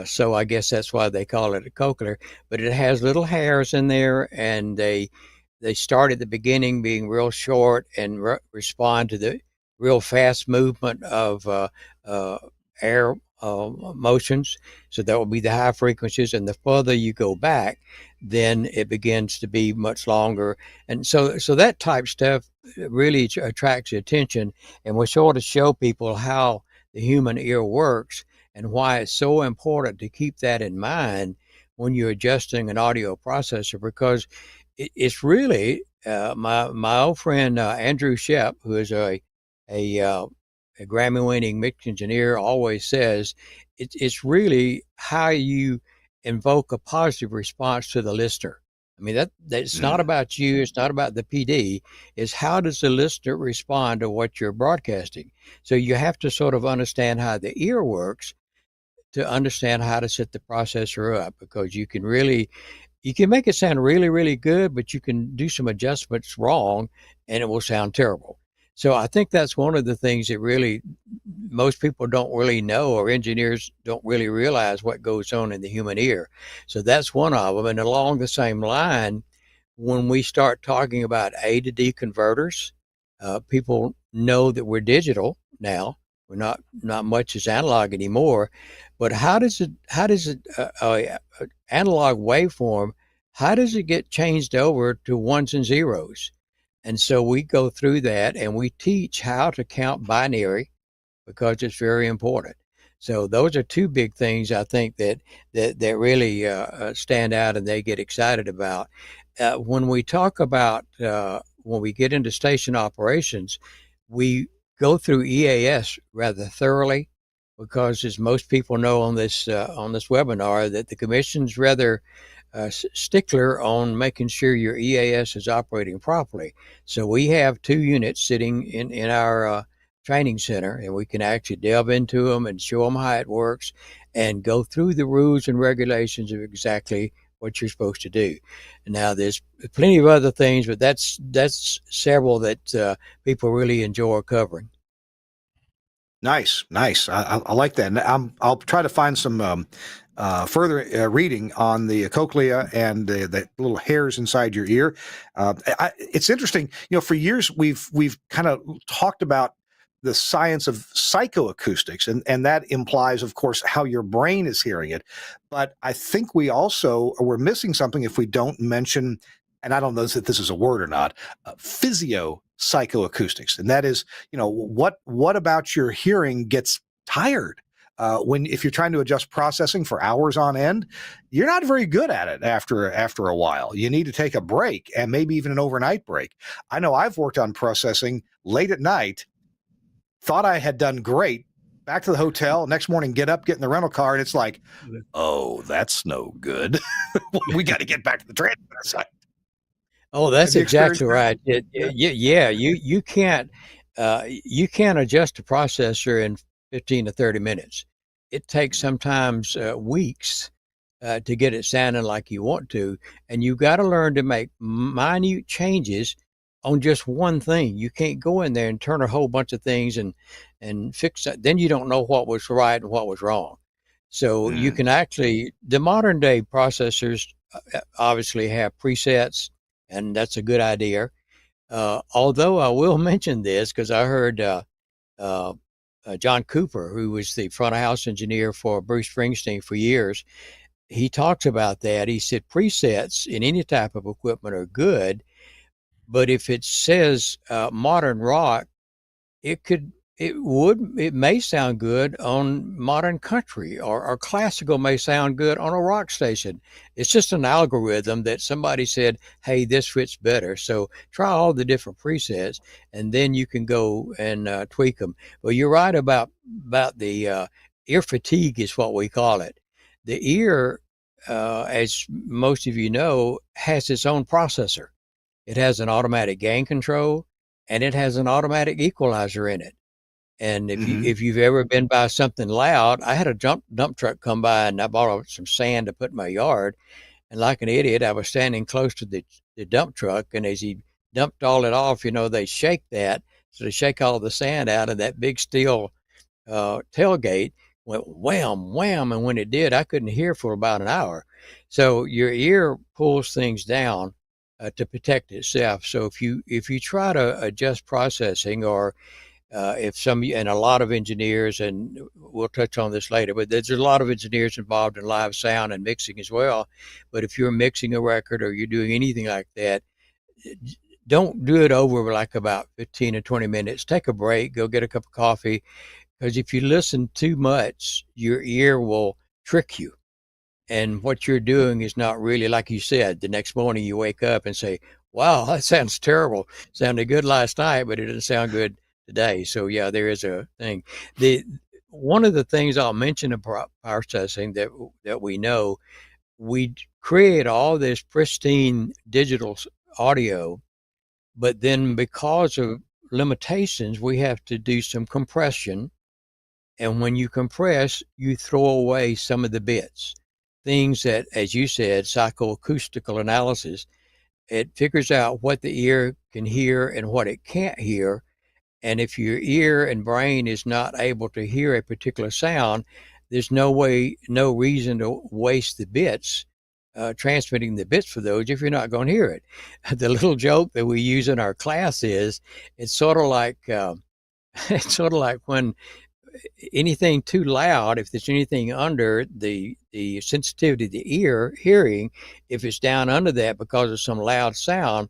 So I guess that's why they call it a cochlear, but it has little hairs in there, and they start at the beginning being real short and respond to the real fast movement of air motions. So that will be the high frequencies, and the further you go back, then it begins to be much longer. And so that type stuff really attracts attention, and we sort of show people how the human ear works and why it's so important to keep that in mind when you're adjusting an audio processor, because it's really my old friend Andrew Shep, who is a, uh, a Grammy-winning mix engineer, always says it's really how you invoke a positive response to the listener. I mean, that's not Mm. about you. It's not about the PD. It's how does the listener respond to what you're broadcasting. So you have to sort of understand how the ear works to understand how to set the processor up, because you can make it sound really, really good, but you can do some adjustments wrong and it will sound terrible. So I think that's one of the things that really most people don't really know, or engineers don't really realize what goes on in the human ear. So that's one of them. And along the same line, when we start talking about A to D converters, people know that we're digital now. We're not much as analog anymore. But how does it analog waveform, how does it get changed over to ones and zeros? And so we go through that and we teach how to count binary, because it's very important. So those are two big things I think that really stand out and they get excited about. When we talk about when we get into station operations, we go through EAS rather thoroughly, because as most people know on this webinar, that the commission's rather stickler on making sure your EAS is operating properly. So we have 2 units sitting in our training center, and we can actually delve into them and show them how it works and go through the rules and regulations of exactly what you're supposed to do. Now, there's plenty of other things, but that's several that people really enjoy covering. Nice, nice. I like that. And I'll try to find some further reading on the cochlea and the little hairs inside your ear. It's interesting. For years we've kind of talked about the science of psychoacoustics, and that implies, of course, how your brain is hearing it. But I think we're missing something if we don't mention, and I don't know if this is a word or not, physio psychoacoustics, and that is, what about your hearing gets tired if you're trying to adjust processing for hours on end. You're not very good at it after a while. You need to take a break, and maybe even an overnight break. I know I've worked on processing late at night, thought I had done great, back to the hotel, next morning get in the rental car, and it's like, oh, that's no good. We got to get back to the transmitter site. Oh, that's Have you experienced exactly that? right. Yeah, you can't adjust a processor in 15 to 30 minutes. It takes sometimes weeks to get it sounding like you want to, and you've got to learn to make minute changes on just one thing. You can't go in there and turn a whole bunch of things and fix it. Then you don't know what was right and what was wrong. So you Mm. can actually, the modern day processors obviously have presets, and that's a good idea. Although I will mention this because I heard uh, John Cooper, who was the front of house engineer for Bruce Springsteen for years, he talks about that. He said presets in any type of equipment are good, but if it says modern rock, it may sound good on modern country, or classical may sound good on a rock station. It's just an algorithm that somebody said, hey, this fits better. So try all the different presets, and then you can go and tweak them. But you're right about the ear fatigue is what we call it. The ear, as most of you know, has its own processor. It has an automatic gain control, and it has an automatic equalizer in it. And Mm-hmm. if you've ever been by something loud, I had a dump truck come by, and I bought some sand to put in my yard. And like an idiot, I was standing close to the dump truck, and as he dumped all it off, they shake that, so they shake all the sand out of that big steel tailgate. Went wham wham, and when it did, I couldn't hear for about an hour. So your ear pulls things down to protect itself. So if you try to adjust processing, or and a lot of engineers, and we'll touch on this later, but there's a lot of engineers involved in live sound and mixing as well. But if you're mixing a record or you're doing anything like that, don't do it over like about 15 or 20 minutes. Take a break, go get a cup of coffee, because if you listen too much, your ear will trick you. and what you're doing is not really, like you said, the next morning you wake up and say, wow, that sounds terrible. Sounded good last night, but it didn't sound good today. So yeah, there is a thing. The one of the things I'll mention about power processing that we know, we create all this pristine digital audio, but then because of limitations, we have to do some compression. And when you compress, you throw away some of the bits. Things that, as you said, psychoacoustical analysis, it figures out what the ear can hear and what it can't hear. And if your ear and brain is not able to hear a particular sound, there's no reason to waste the bits, transmitting the bits for those if you're not going to hear it. The little joke that we use in our class is, it's sort of like it's sort of like when anything too loud, if there's anything under the sensitivity of the ear hearing, if it's down under that because of some loud sound,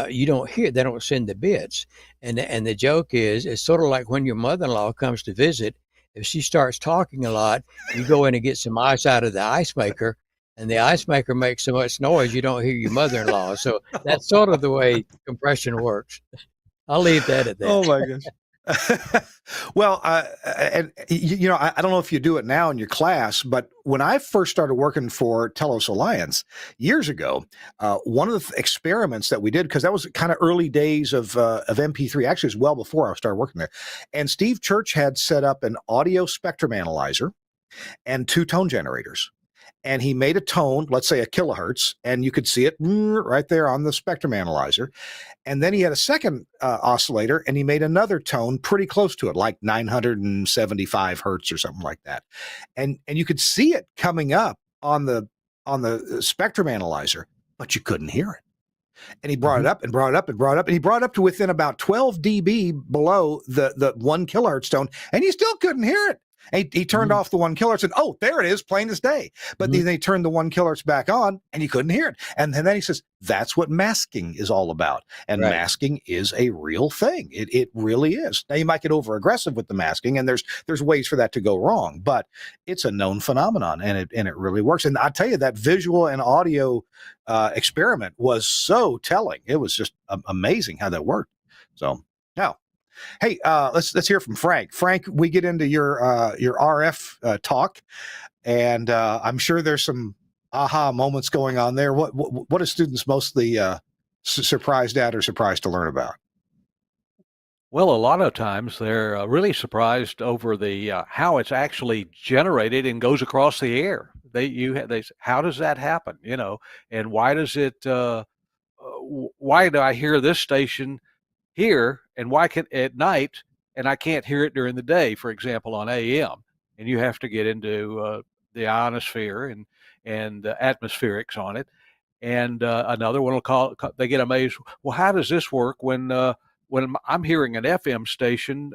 you don't hear. They don't send the bits. And the joke is, it's sort of like when your mother-in-law comes to visit. If she starts talking a lot, you go in and get some ice out of the ice maker, and the ice maker makes so much noise you don't hear your mother-in-law. So that's sort of the way compression works. I'll leave that at that. Oh my gosh. Well, and you know, I don't know if you do it now in your class, but when I first started working for Telos Alliance years ago, one of the experiments that we did, because that was kind of early days of MP3, actually it was well before I started working there, and Steve Church had set up an audio spectrum analyzer and 2 tone generators. And he made a tone, let's say a kilohertz, and you could see it right there on the spectrum analyzer. And then he had a second oscillator, and he made another tone pretty close to it, like 975 hertz or something like that. And you could see it coming up on the spectrum analyzer, but you couldn't hear it. And he brought it up and brought it up and brought it up, and he brought it up to within about 12 dB below the 1 kilohertz tone, and you still couldn't hear it. He turned off the 1 kilohertz and, oh, there it is, plain as day. But then they turned the 1 kilohertz back on and you couldn't hear it. And then he says, that's what masking is all about. And masking is a real thing. It really is. Now, you might get over aggressive with the masking, and there's ways for that to go wrong, but it's a known phenomenon, and it really works. And I tell you, that visual and audio experiment was so telling. It was just amazing how that worked. So now, hey, let's hear from Frank. Frank, we get into your RF talk, and I'm sure there's some aha moments going on there. What are students mostly surprised at or surprised to learn about? Well, a lot of times they're really surprised over the how it's actually generated and goes across the air. They how does that happen? You know, and why does it? Why do I hear this station here, and why can at night and I can't hear it during the day, for example, on AM? And you have to get into the ionosphere and atmospherics on it. And another one they get amazed. Well, how does this work when I'm hearing an FM station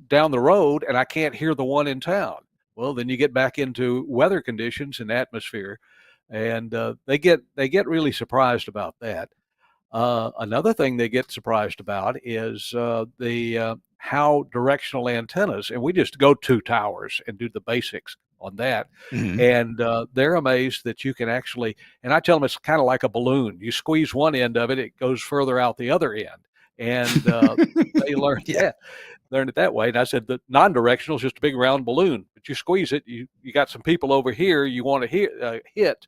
down the road and I can't hear the one in town? Well, then you get back into weather conditions and atmosphere, and they get really surprised about that. Another thing they get surprised about is how directional antennas, and we just go to towers and do the basics on that. And they're amazed that you can actually, and I tell them it's kind of like a balloon. You squeeze one end of it, it goes further out the other end. And they learn it that way. And I said the non-directional is just a big round balloon, but you squeeze it, you got some people over here you want to hit,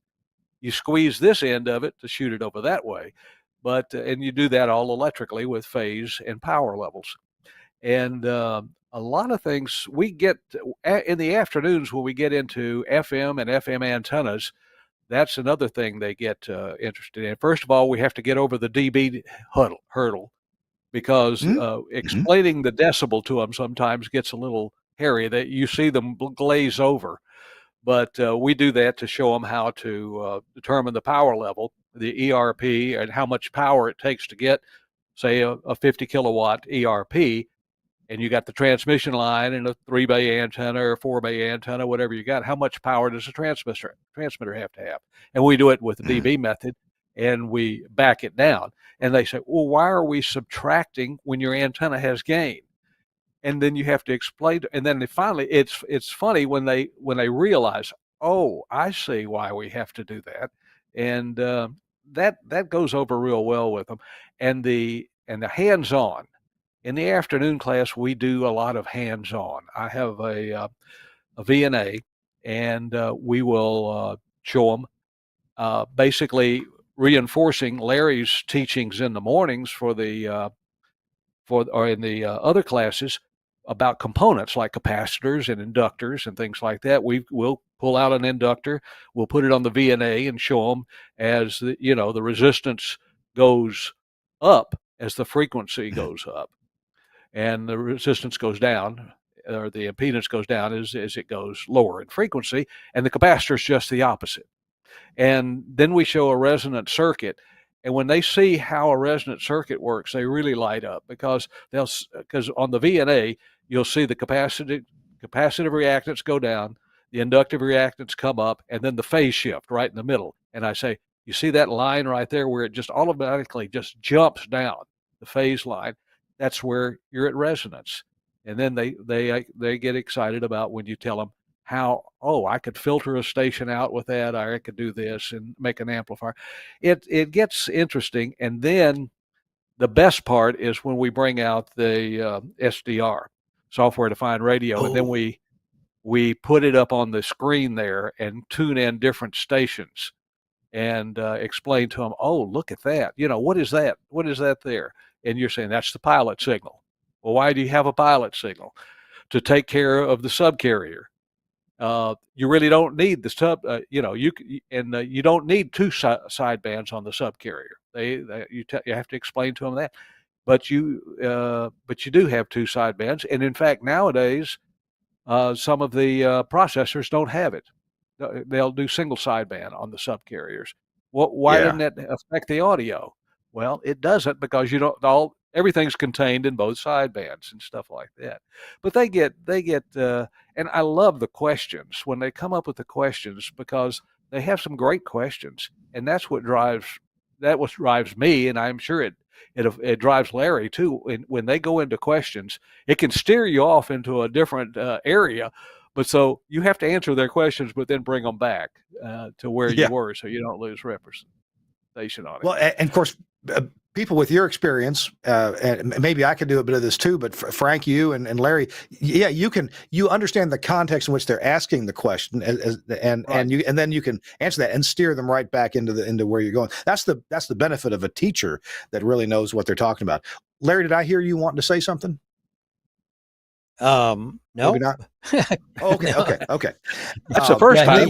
you squeeze this end of it to shoot it over that way. But and you do that all electrically with phase and power levels. And a lot of things we get in the afternoons when we get into FM and FM antennas. That's another thing they get interested in. First of all, we have to get over the dB hurdle, because explaining the decibel to them sometimes gets a little hairy. That you see them glaze over. But we do that to show them how to determine the power level, the ERP, and how much power it takes to get, say, a 50 kilowatt ERP. And you got the transmission line and a 3-bay antenna or 4-bay antenna, whatever you got. How much power does a transmitter have to have? And we do it with the dB method, and we back it down. And they say, well, why are we subtracting when your antenna has gain? And then you have to explain, and then finally, it's funny when they realize, oh, I see why we have to do that. And that goes over real well with them. And the hands-on. In the afternoon class, we do a lot of hands-on. I have a VNA, and we will show them basically reinforcing Larry's teachings in the mornings for the or in the other classes about components like capacitors and inductors and things like that. We'll pull out an inductor, we'll put it on the VNA and show them as the resistance goes up as the frequency goes up, and the resistance goes down, or the impedance goes down as it goes lower in frequency, and the capacitor is just the opposite. And then we show a resonant circuit. And when they see how a resonant circuit works, they really light up, because on the VNA, you'll see the capacitive reactance go down, the inductive reactance come up, and then the phase shift right in the middle. And I say, you see that line right there where it just automatically just jumps down, the phase line? That's where you're at resonance. And then they get excited about when you tell them how, oh, I could filter a station out with that, or I could do this and make an amplifier. It gets interesting. And then the best part is when we bring out the SDR, software defined radio, and then we put it up on the screen there and tune in different stations and explain to them, oh, look at that. What is that? What is that there? And you're saying that's the pilot signal. Well, why do you have a pilot signal? To take care of the subcarrier. You really don't need the sub, you don't need two sidebands on the subcarrier. You have to explain to them that, but you do have two sidebands, and in fact nowadays, some of the processors don't have it. They'll do single sideband on the subcarriers. Why doesn't that affect the audio? Well, it doesn't, because everything's contained in both sidebands and stuff like that. But they get, and I love the questions when they come up with the questions, because they have some great questions, and that's what drives me, and I'm sure it drives Larry too. When they go into questions, it can steer you off into a different area, but so you have to answer their questions, but then bring them back to where you were, so you don't lose representation on it. Well, and of course, people with your experience, and maybe I could do a bit of this too, but Frank, you and Larry, you understand the context in which they're asking the question, and then you can answer that and steer them right back into where you're going. That's the benefit of a teacher that really knows what they're talking about. Larry, did I hear you wanting to say something? No. Maybe not. Oh, okay. No. Okay. That's the first time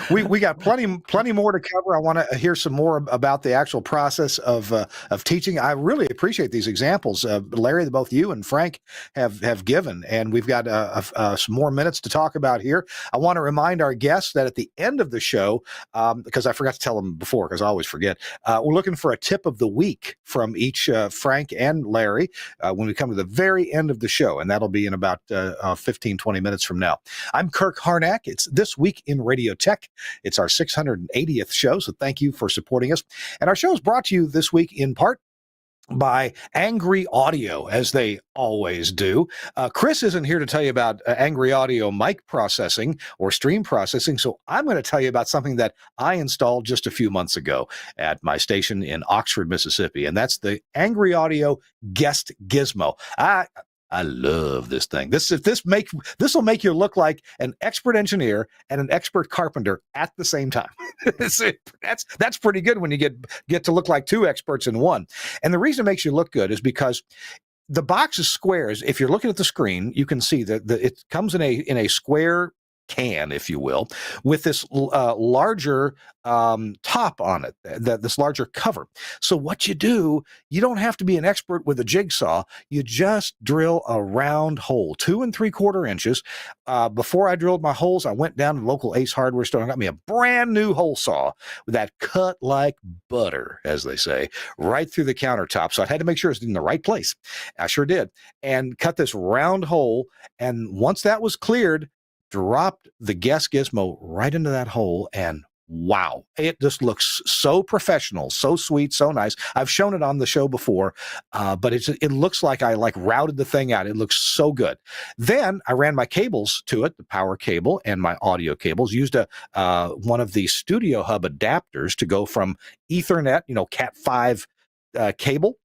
we got plenty more to cover. I want to hear some more about the actual process of teaching. I really appreciate these examples, Larry, that both you and Frank have given, and we've got some more minutes to talk about here. I want to remind our guests that at the end of the show, because I forgot to tell them before, because I always forget, we're looking for a tip of the week from each Frank and Larry when we come to the very end of the show, and that'll be in about 15-20 minutes from now. I'm Kirk Harnack. It's This Week in Radio Tech. It's our 680th show, so thank you for supporting us. And our show is brought to you this week in part by Angry Audio, as they always do. Chris isn't here to tell you about Angry Audio mic processing or stream processing, so I'm going to tell you about something that I installed just a few months ago at my station in Oxford, Mississippi, and that's the Angry Audio Guest Gizmo. I love this thing. This will make you look like an expert engineer and an expert carpenter at the same time. That's pretty good when you get to look like two experts in one. And the reason it makes you look good is because the box is squares. If you're looking at the screen, you can see that it comes in a square can, if you will, with this larger top on it, this larger cover. So what you do, you don't have to be an expert with a jigsaw. You just drill a round hole, 2 3/4 inches. Before I drilled my holes, I went down to the local Ace Hardware store and got me a brand new hole saw that cut like butter, as they say, right through the countertop. So I had to make sure it's in the right place. I sure did. And cut this round hole. And once that was cleared, dropped the Guest Gizmo right into that hole, and wow, it just looks so professional, so sweet, so nice. I've shown it on the show before, but it looks like I routed the thing out. It looks so good. Then I ran my cables to it, the power cable and my audio cables, used one of the Studio Hub adapters to go from Ethernet, Cat 5 cable,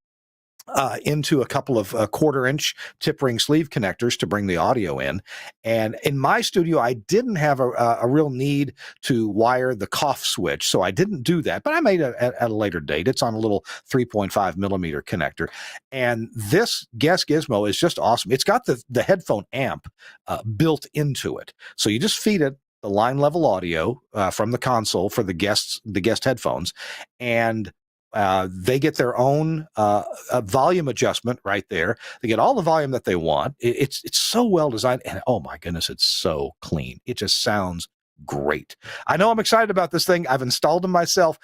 into a couple of quarter-inch tip ring sleeve connectors to bring the audio in. And in my studio, I didn't have a real need to wire the cough switch, so I didn't do that. But I made it at a later date. It's on a little 3.5 millimeter connector. And this Guest Gizmo is just awesome. It's got the headphone amp built into it. So you just feed it the line level audio from the console for the guest headphones, and they get their own volume adjustment right there. They get all the volume that they want. It's so well designed, and oh my goodness, it's so clean. It just sounds great. I know I'm excited about this thing. I've installed them myself.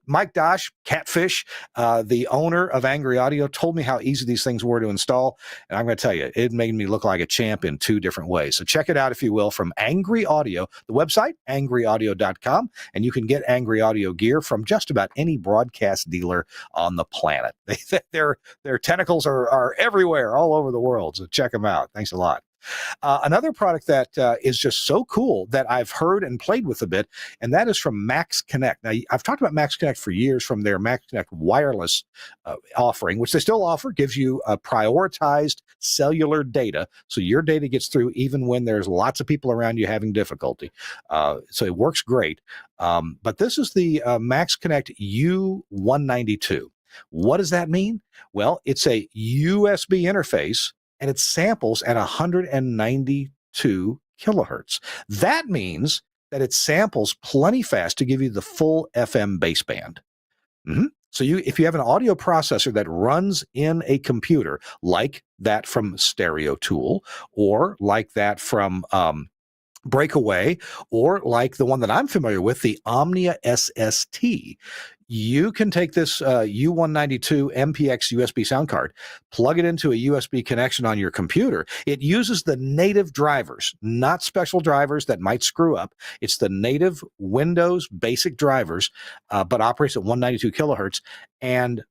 Mike Dosh, Catfish, the owner of Angry Audio, told me how easy these things were to install. And I'm going to tell you, it made me look like a champ in 2 different ways. So check it out, if you will, from Angry Audio, the website, angryaudio.com. And you can get Angry Audio gear from just about any broadcast dealer on the planet. Their tentacles are everywhere, all over the world. So check them out. Thanks a lot. Another product that is just so cool that I've heard and played with a bit, and that is from Max Connect. Now, I've talked about Max Connect for years from their Max Connect wireless offering, which they still offer, gives you prioritized cellular data, so your data gets through even when there's lots of people around you having difficulty. So it works great. But this is the Max Connect U192. What does that mean? Well, it's a USB interface, and it samples at 192 kilohertz. That means that it samples plenty fast to give you the full FM baseband. So if you have an audio processor that runs in a computer, like that from Stereo Tool, or like that from Breakaway, or like the one that I'm familiar with, the Omnia SST, you can take this U192 MPX USB sound card, plug it into a USB connection on your computer. It uses the native drivers, not special drivers that might screw up. It's the native Windows basic drivers, but operates at 192 kilohertz. And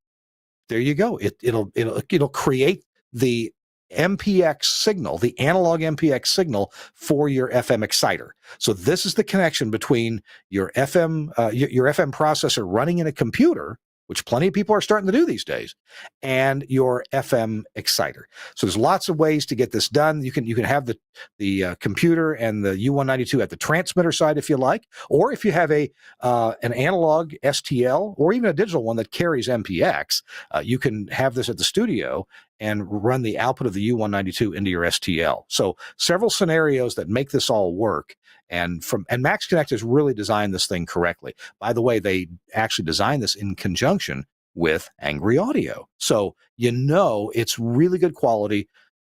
there you go. It'll create the MPX signal, the analog MPX signal for your FM exciter. So this is the connection between your FM processor running in a computer, which plenty of people are starting to do these days, and your FM exciter. So there's lots of ways to get this done. You can have the computer and the U192 at the transmitter side if you like, or if you have an analog STL or even a digital one that carries MPX, you can have this at the studio and run the output of the U192 into your STL. So several scenarios that make this all work. And Max Connect has really designed this thing correctly. By the way, they actually designed this in conjunction with Angry Audio. So it's really good quality,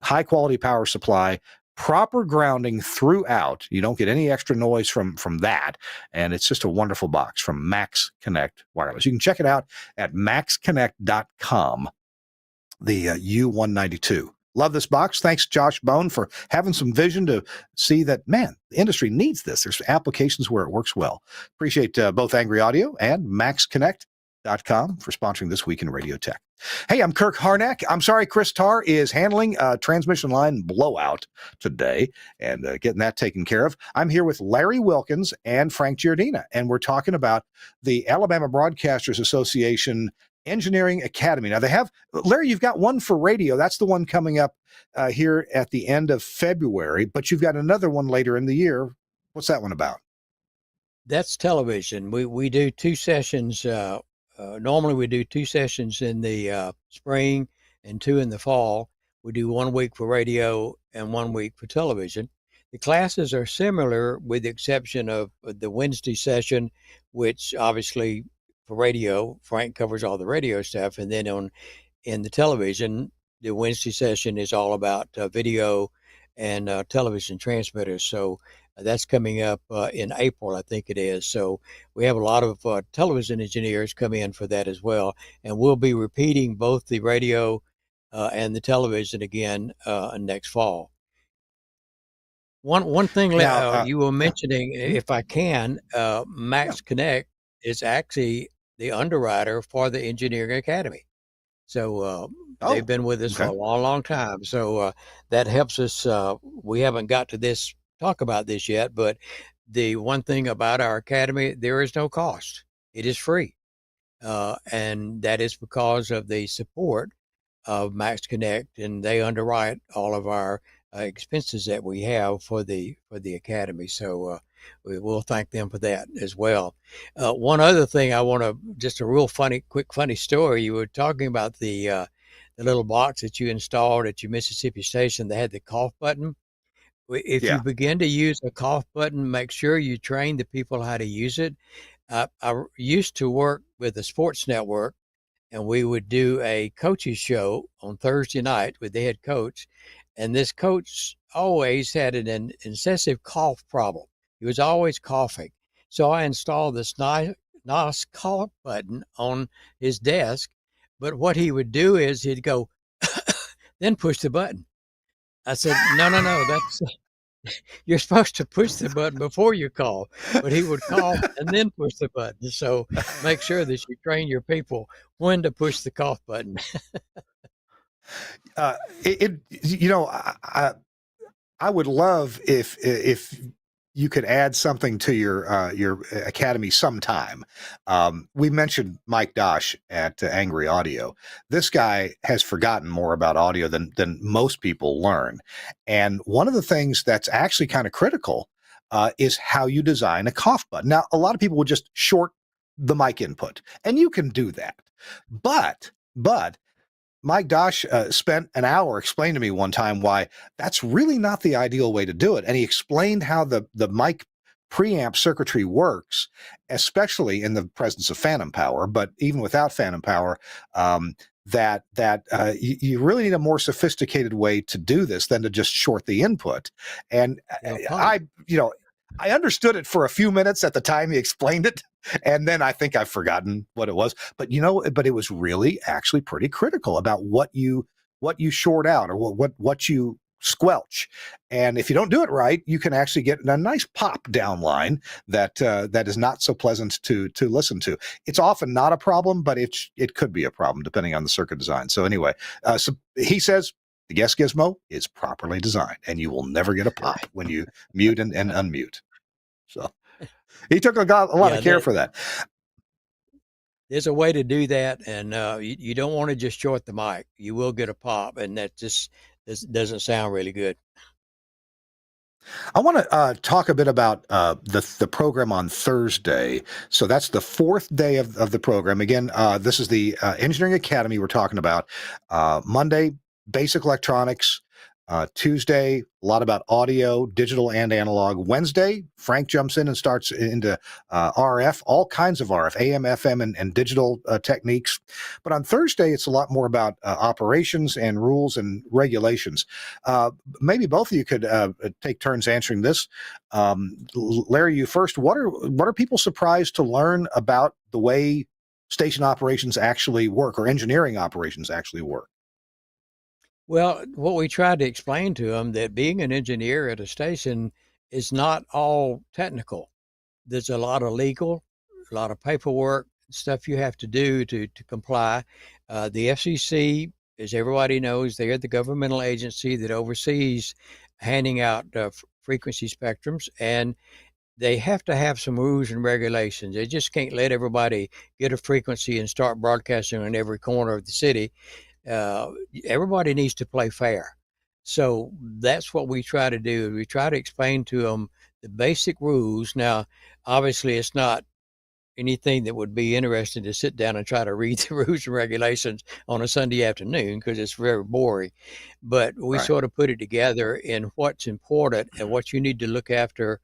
high quality power supply, proper grounding throughout. You don't get any extra noise from that. And it's just a wonderful box from Max Connect Wireless. You can check it out at maxconnect.com. The U192. Love this box. Thanks, Josh Bone, for having some vision to see that, man, the industry needs this. There's applications where it works well. Appreciate both Angry Audio and maxconnect.com for sponsoring This Week in Radio Tech. Hey, I'm Kirk Harnack. I'm sorry, Chris Tarr is handling a transmission line blowout today and getting that taken care of. I'm here with Larry Wilkins and Frank Giardina, and we're talking about the Alabama Broadcasters Association Engineering Academy. Now Larry, you've got one for radio. That's the one coming up here at the end of February, but you've got another one later in the year. What's that one about? That's television. We do 2 sessions. Normally we do 2 sessions in the spring and 2 in the fall. We do 1 week for radio and 1 week for television. The classes are similar with the exception of the Wednesday session, which obviously for radio, Frank covers all the radio stuff. And then in the television, the Wednesday session is all about video and television transmitters. So that's coming up in April, I think it is. So we have a lot of television engineers come in for that as well. And we'll be repeating both the radio and the television again next fall. One thing Now, you were yeah, mentioning, mhm, if I can, yeah. Max Connect is actually the underwriter for the Engineering Academy. So they've Oh, been with us for okay. a long, long time. So that helps us. We haven't got to this talk about this yet, but the one thing about our academy, there is no cost. It is free, and that is because of the support of Max Connect, and they underwrite all of our expenses that we have for the academy. So we will thank them for that as well. One other thing I want to just a real quick funny story. You were talking about the little box that you installed at your Mississippi station that had the cough button. If you Yeah. begin to use a cough button, make sure you train the people how to use it. I used to work with the sports network, and we would do a coaches show on Thursday night with the head coach. And this coach always had an incessive cough problem. He was always coughing. So I installed this nice cough button on his desk. But what he would do is he'd go, then push the button. I said, no, no, no, that's you're supposed to push the button before you cough, but he would cough and then push the button. So make sure that you train your people when to push the cough button. Uh, you know, I would love if you could add something to your academy sometime. We mentioned Mike Dosh at Angry Audio. This guy has forgotten more about audio than most people learn, and one of the things that's actually kind of critical is how you design a cough button. Now, a lot of people would just short the mic input, and you can do that, but Mike Dosh spent an hour explaining to me one time why that's really not the ideal way to do it. And he explained how the mic preamp circuitry works, especially in the presence of phantom power, but even without phantom power, you really need a more sophisticated way to do this than to just short the input. And Well, pump. I, you know, I understood it for a few minutes at the time he explained it, and then I think I've forgotten what it was. But but it was really actually pretty critical about what you short out or what you squelch. And if you don't do it right, you can actually get a nice pop down line that is not so pleasant to listen to. It's often not a problem, but it could be a problem depending on the circuit design. So anyway, so he says the Guess Gizmo is properly designed, and you will never get a pop Right. when you mute and unmute. So he took a lot of Yeah, care for that. there's a way to do that, and you don't want to just short the mic. You will get a pop, and that just doesn't sound really good. I want to talk a bit about the program on Thursday. So that's the fourth day of the program. Again, this is the Engineering Academy we're talking about. Monday, basic electronics. Tuesday, a lot about audio, digital and analog. Wednesday, Frank jumps in and starts into RF, all kinds of RF, AM, FM, and digital techniques. But on Thursday, it's a lot more about operations and rules and regulations. Maybe both of you could take turns answering this. Larry, you first. What are people surprised to learn about the way station operations actually work, or engineering operations actually work? Well, what we tried to explain to them that being an engineer at a station is not all technical. There's a lot of legal, a lot of paperwork, stuff you have to do to comply. The FCC, as everybody knows, they're the governmental agency that oversees handing out frequency spectrums, and they have to have some rules and regulations. They just can't let everybody get a frequency and start broadcasting in every corner of the city. Uh, Everybody needs to play fair. So that's what we try to do. We try to explain to them the basic rules. Now, obviously, it's not anything that would be interesting to sit down and try to read the rules and regulations on a Sunday afternoon because it's very boring. But we Right. sort of put it together in what's important and what you need to look after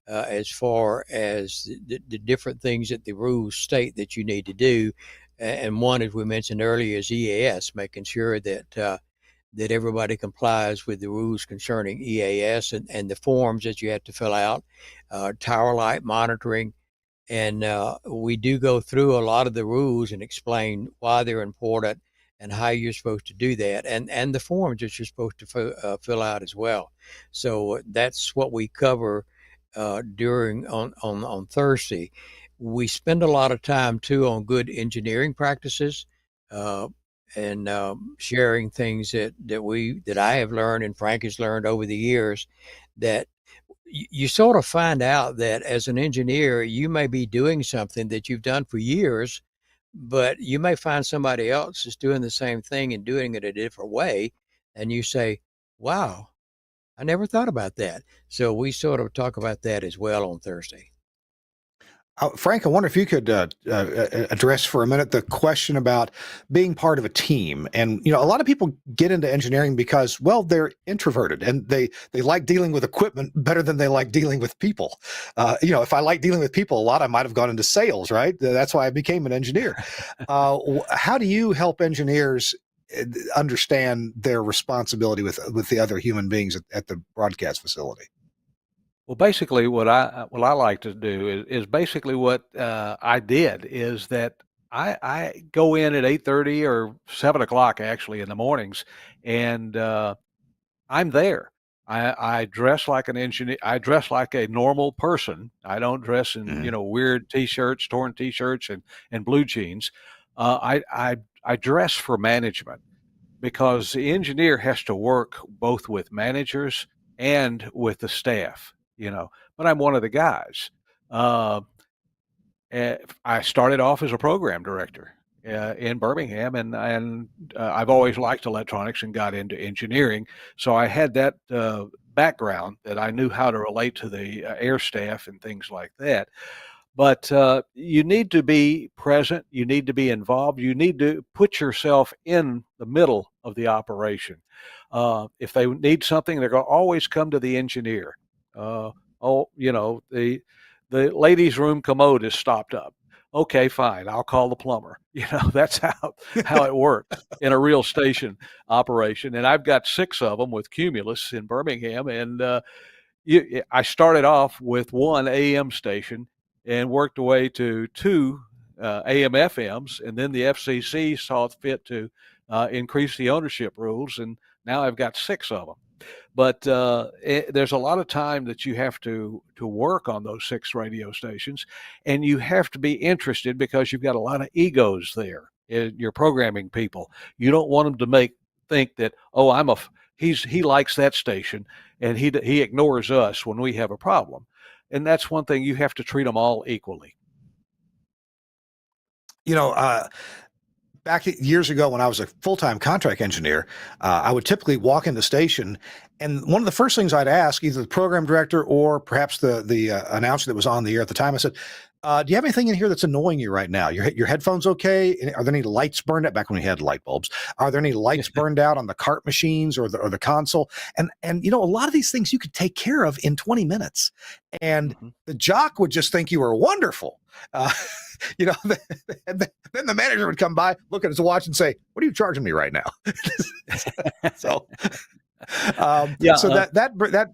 as far as the different things that the rules state that you need to do. And one, as we mentioned earlier, is EAS, making sure that everybody complies with the rules concerning EAS and the forms that you have to fill out, tower light monitoring. And we do go through a lot of the rules and explain why they're important and how you're supposed to do that, and the forms that you're supposed to fill out as well. So that's what we cover during on Thursday. We spend a lot of time too on good engineering practices. Uh, and sharing things that I have learned and Frank has learned over the years, that you sort of find out that as an engineer, you may be doing something that you've done for years, but you may find somebody else is doing the same thing and doing it a different way. And you say, wow, I never thought about that. So we sort of talk about that as well on Thursday. Frank, I wonder if you could address for a minute the question about being part of a team. And, a lot of people get into engineering because, well, they're introverted and they like dealing with equipment better than they like dealing with people. If I like dealing with people a lot, I might have gone into sales, right? That's why I became an engineer. How do you help engineers understand their responsibility with the other human beings at the broadcast facility? Well, basically, what I like to do is basically what I did is that I go in at 8:30 or 7 o'clock actually in the mornings, and I'm there. I dress like an engineer. I dress like a normal person. I don't dress in weird t-shirts, torn t-shirts, and blue jeans. I dress for management, because the engineer has to work both with managers and with the staff, but I'm one of the guys. Uh, I started off as a program director in Birmingham, and I've always liked electronics and got into engineering. So I had that background that I knew how to relate to the air staff and things like that. But you need to be present. You need to be involved. You need to put yourself in the middle of the operation. If they need something, they're going to always come to the engineer. The ladies' room commode is stopped up. Okay, fine. I'll call the plumber. That's how it works in a real station operation. And I've got 6 of them with Cumulus in Birmingham, and I started off with 1 AM station and worked away to 2 AM FMs, and then the FCC saw it fit to increase the ownership rules, and now I've got 6 of them. But there's a lot of time that you have to work on those 6 radio stations, and you have to be interested because you've got a lot of egos there. You're programming people. You don't want them to think that, oh, he likes that station and he ignores us when we have a problem. And that's one thing, you have to treat them all equally. Back years ago when I was a full-time contract engineer, I would typically walk in the station, and one of the first things I'd ask either the program director or perhaps the announcer that was on the air at the time, I said, do you have anything in here that's annoying you right now? Your headphones okay? Are there any lights burned out? Back when we had light bulbs, are there any lights burned out on the cart machines or the console? And a lot of these things you could take care of in 20 minutes. And the jock would just think you were wonderful. Then the manager would come by, look at his watch, and say, "What are you charging me right now?" So that.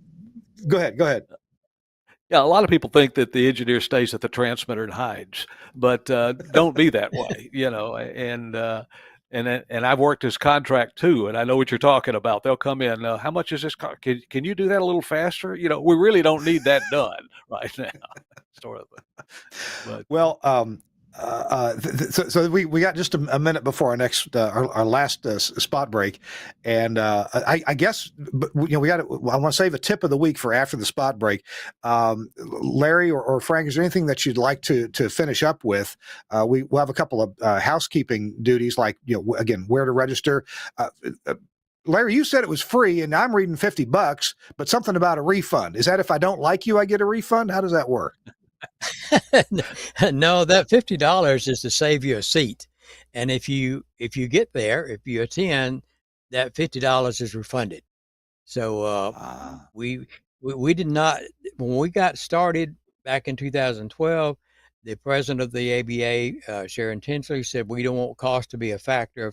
Go ahead. Yeah, a lot of people think that the engineer stays at the transmitter and hides, but don't be that way, And I've worked as contract too, and I know what you're talking about. They'll come in. How much is this? Can you do that a little faster? We really don't need that done right now. Sort of. But, well, so we got just a minute before our next our last spot break, and I guess we got. I want to save a tip of the week for after the spot break. Larry or Frank, is there anything that you'd like to finish up with? We'll have a couple of housekeeping duties, like again, where to register. Larry, you said it was free, and I'm reading $50, but something about a refund. Is that if I don't like you, I get a refund? How does that work? No, that $50 is to save you a seat, and if you get there, if you attend, that $50 is refunded. So we did not, when we got started back in 2012. The president of the ABA, Sharon Tinsley, said we don't want cost to be a factor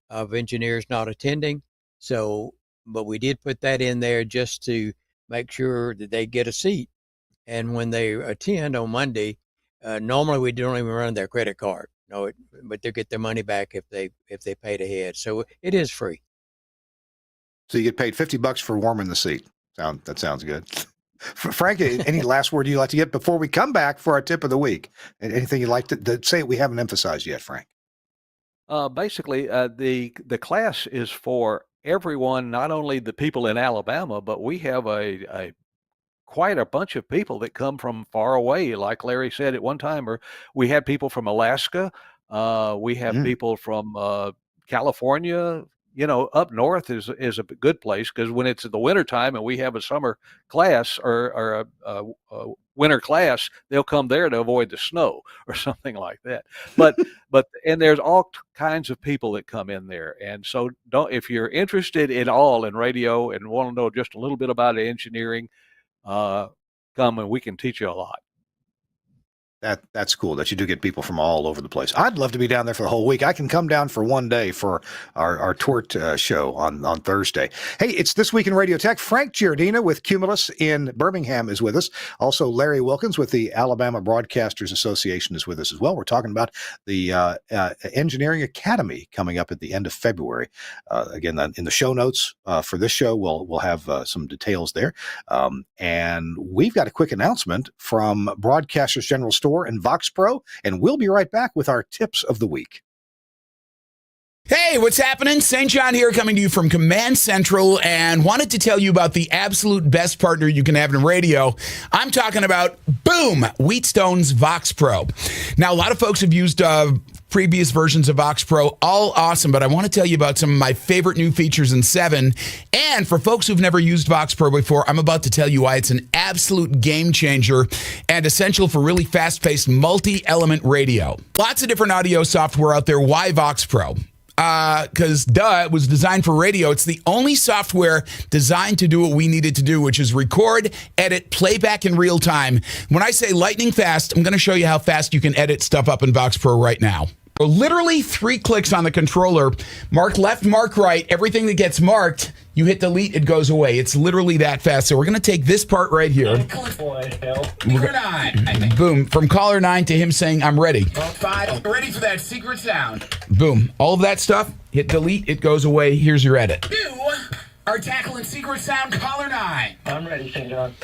of engineers not attending. So, but we did put that in there just to make sure that they get a seat. And when they attend on Monday, normally we don't even run their credit card. No, but they'll get their money back if they paid ahead. So it is free. So you get paid $50 for warming the seat. That sounds good. Frank, any last word you'd like to get before we come back for our tip of the week? Anything you'd like to say we haven't emphasized yet, Frank? Basically, the class is for everyone, not only the people in Alabama, but we have a quite a bunch of people that come from far away. Like Larry said at one time, or we had people from Alaska. We have people from California. Up north is a good place, because when it's the winter time and we have a summer class or a winter class, they'll come there to avoid the snow or something like that. But and there's all kinds of people that come in there. And so if you're interested in radio and want to know just a little bit about engineering, come and we can teach you a lot. That's cool that you do get people from all over the place. I'd love to be down there for the whole week. I can come down for one day for our TWiRT show on Thursday. Hey, it's This Week in Radio Tech. Frank Giardina with Cumulus in Birmingham is with us. Also, Larry Wilkins with the Alabama Broadcasters Association is with us as well. We're talking about the Engineering Academy coming up at the end of February. Again, in the show notes for this show, we'll have some details there. And we've got a quick announcement from Broadcasters General Store and Vox Pro, and we'll be right back with our tips of the week. Hey, what's happening? St. John here, coming to you from Command Central, and wanted to tell you about the absolute best partner you can have in radio. I'm talking about, boom, Wheatstone's Vox Pro. Now, a lot of folks have used previous versions of Vox Pro, all awesome, but I want to tell you about some of my favorite new features in 7. And for folks who've never used Vox Pro before, I'm about to tell you why it's an absolute game changer and essential for really fast-paced multi-element radio. Lots of different audio software out there. Why Vox Pro? Because it was designed for radio. It's the only software designed to do what we needed to do, which is record, edit, playback in real time. When I say lightning fast, I'm going to show you how fast you can edit stuff up in Vox Pro right now. So literally 3 clicks on the controller, mark left, mark right, everything that gets marked, you hit delete, it goes away. It's literally that fast. So we're going to take this part right here. Boom. From caller 9 to him saying, I'm ready. Ready for that secret sound. Boom. All of that stuff, hit delete, it goes away. Here's your edit. You are tackling secret sound, caller 9. I'm ready, St. John.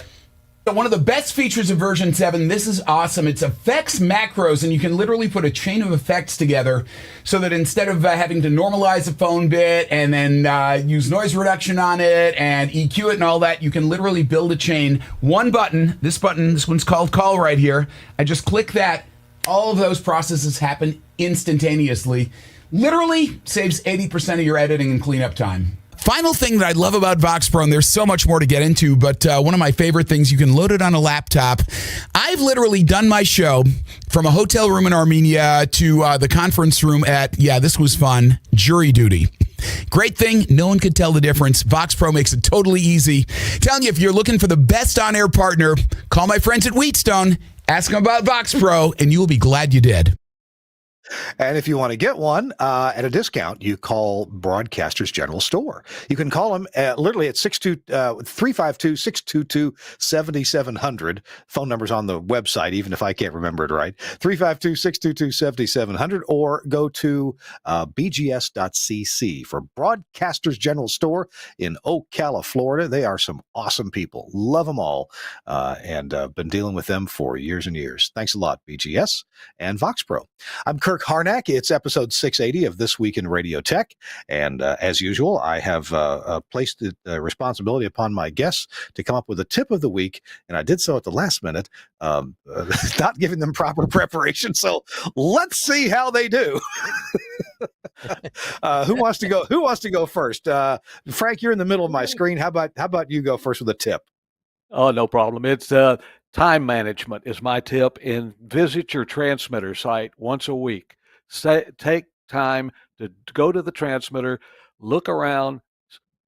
So one of the best features of version 7, this is awesome. It's effects macros, and you can literally put a chain of effects together so that instead of having to normalize a phone bit and then use noise reduction on it and EQ it and all that, you can literally build a chain. One button, this one's called call right here. I just click that. All of those processes happen instantaneously. Literally saves 80% of your editing and cleanup time. Final thing that I love about Vox Pro, and there's so much more to get into, but one of my favorite things, you can load it on a laptop. I've literally done my show from a hotel room in Armenia to the conference room at, this was fun, jury duty. Great thing, no one could tell the difference. Vox Pro makes it totally easy. Telling you, if you're looking for the best on-air partner, call my friends at Wheatstone, ask them about Vox Pro, and you will be glad you did. And if you want to get one at a discount, you call Broadcasters General Store. You can call them literally at 352-622-7700. Phone number's on the website, even if I can't remember it right. 352-622-7700, or go to bgs.cc for Broadcasters General Store in Ocala, Florida. They are some awesome people. Love them all, and been dealing with them for years and years. Thanks a lot, BGS and Vox Pro. I'm Kirk Harnack. It's episode 680 of This Week in Radio Tech. And as usual, I have placed the responsibility upon my guests to come up with a tip of the week. And I did so at the last minute, not giving them proper preparation. So let's see how they do. Who wants to go first? Frank, you're in the middle of my screen. How about you go first with a tip? Oh, no problem. It's time management is my tip. And visit your transmitter site once a week. Take time to go to the transmitter, look around,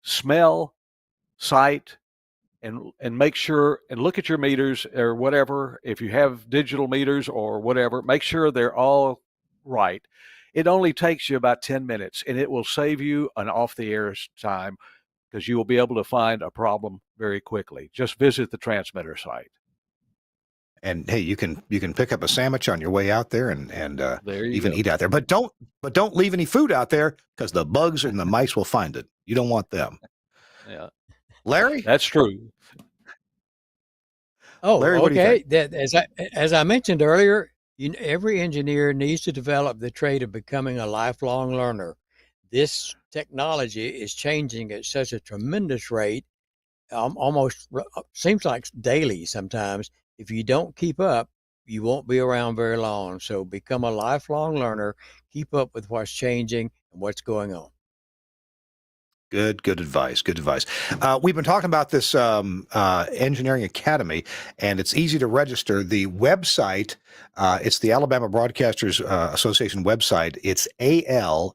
smell, sight, and make sure, and look at your meters or whatever. If you have digital meters or whatever, make sure they're all right. It only takes you about 10 minutes, and it will save you an off-the-air time, because you will be able to find a problem very quickly. Just visit the transmitter site. And hey, you can pick up a sandwich on your way out there and There you even go. eat out there. But don't leave any food out there because the bugs and the mice will find it. You don't want them. Yeah, Larry? that's true. Oh, Larry, what do you okay. think? That as I mentioned earlier, every engineer needs to develop the trait of becoming a lifelong learner. This technology is changing at such a tremendous rate, almost seems like daily sometimes. If you don't keep up, you won't be around very long. So become a lifelong learner. Keep up with what's changing and what's going on. Good advice. Good advice. We've been talking about this engineering academy, and it's easy to register. The website, it's the Alabama Broadcasters Association website. It's al-ba.com.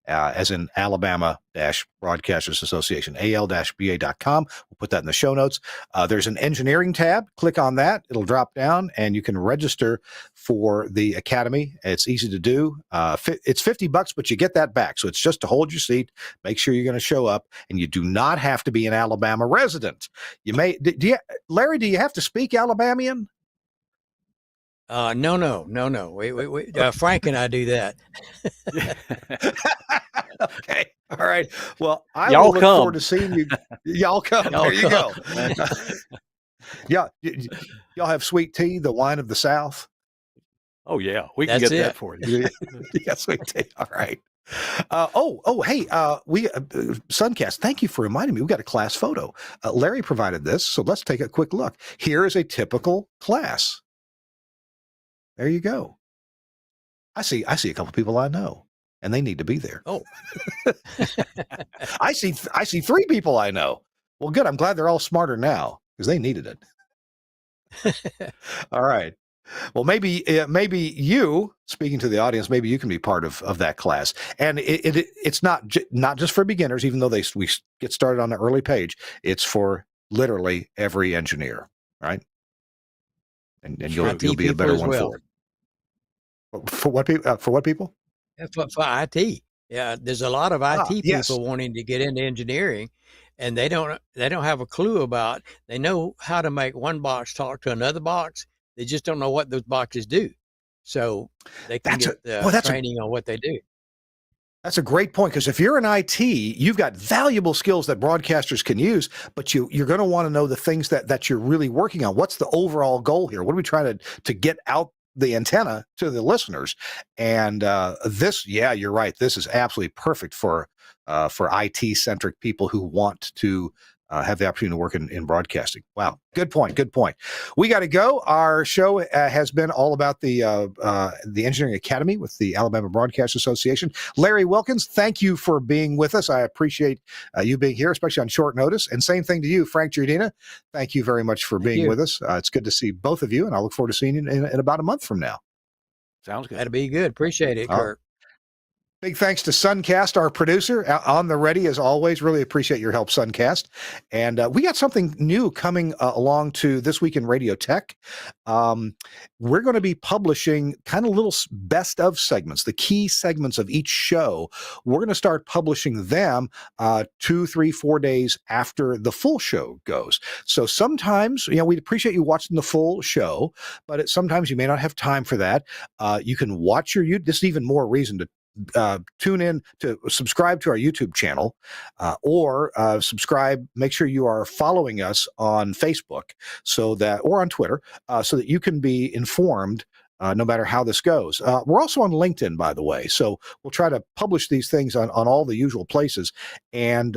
As in Alabama-Broadcasters Association, al-ba.com. We'll put that in the show notes. There's an engineering tab. Click on that. It'll drop down, and you can register for the academy. It's easy to do. It's $50, but you get that back. So it's just to hold your seat, make sure you're going to show up, and you do not have to be an Alabama resident. You may, Larry, do you have to speak Alabamian? No. Frank and I do that. Okay. All right. Well, I Y'all will look come. forward to seeing you. Y'all come. Y'all There you go. come. Yeah. Y'all have sweet tea, the wine of the South. Oh yeah, we can That's get that it. for you. Yeah, sweet tea. All right. Hey, we Suncast. Thank you for reminding me. We got a class photo. Larry provided this, so let's take a quick look. Here is a typical class. There you go. I see a couple people I know, and they need to be there. Oh. I see 3 people I know. Well, good. I'm glad they're all smarter now because they needed it. All right. Well, maybe you, speaking to the audience, maybe you can be part of that class. And it's not just for beginners, even though we get started on the early page. It's for literally every engineer, right? And you'll be a better one for it. For what people? For what people? For IT. Yeah, there's a lot of IT yes. people wanting to get into engineering, and they don't have a clue about. They know how to make one box talk to another box. They just don't know what those boxes do. So they can get training on what they do. That's a great point, because if you're in IT, you've got valuable skills that broadcasters can use, but you're going to want to know the things that you're really working on. What's the overall goal here? What are we trying to get out the antenna to the listeners? And you're right. This is absolutely perfect for IT-centric people who want to have the opportunity to work in broadcasting. Wow. Good point. We got to go. Our show has been all about the Engineering Academy with the Alabama Broadcast Association. Larry Wilkins, thank you for being with us. I appreciate you being here, especially on short notice. And same thing to you, Frank Giardina. Thank you very much for being with us. It's good to see both of you, and I look forward to seeing you in about a month from now. Sounds good. That'll be good. Appreciate it, Kirk. Big thanks to Suncast, our producer, on the ready as always. Really appreciate your help, Suncast. And we got something new coming along to This Week in Radio Tech. We're going to be publishing kind of little best of segments, the key segments of each show. We're going to start publishing them 2, 3, 4 days after the full show goes. So sometimes, we'd appreciate you watching the full show, but sometimes you may not have time for that. You can watch this is even more reason to tune in to subscribe to our YouTube channel, or subscribe. Make sure you are following us on Facebook or on Twitter, so that you can be informed no matter how this goes. We're also on LinkedIn, by the way, so we'll try to publish these things on all the usual places. And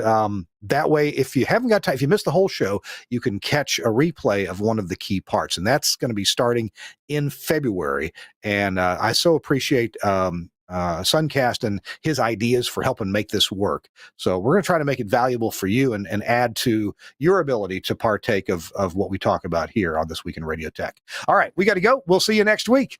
that way, if you haven't got time, if you missed the whole show, you can catch a replay of one of the key parts. And that's going to be starting in February. And I so appreciate Suncast and his ideas for helping make this work. So we're going to try to make it valuable for you and add to your ability to partake of what we talk about here on This Week in Radio Tech. All right, we got to go. We'll see you next week.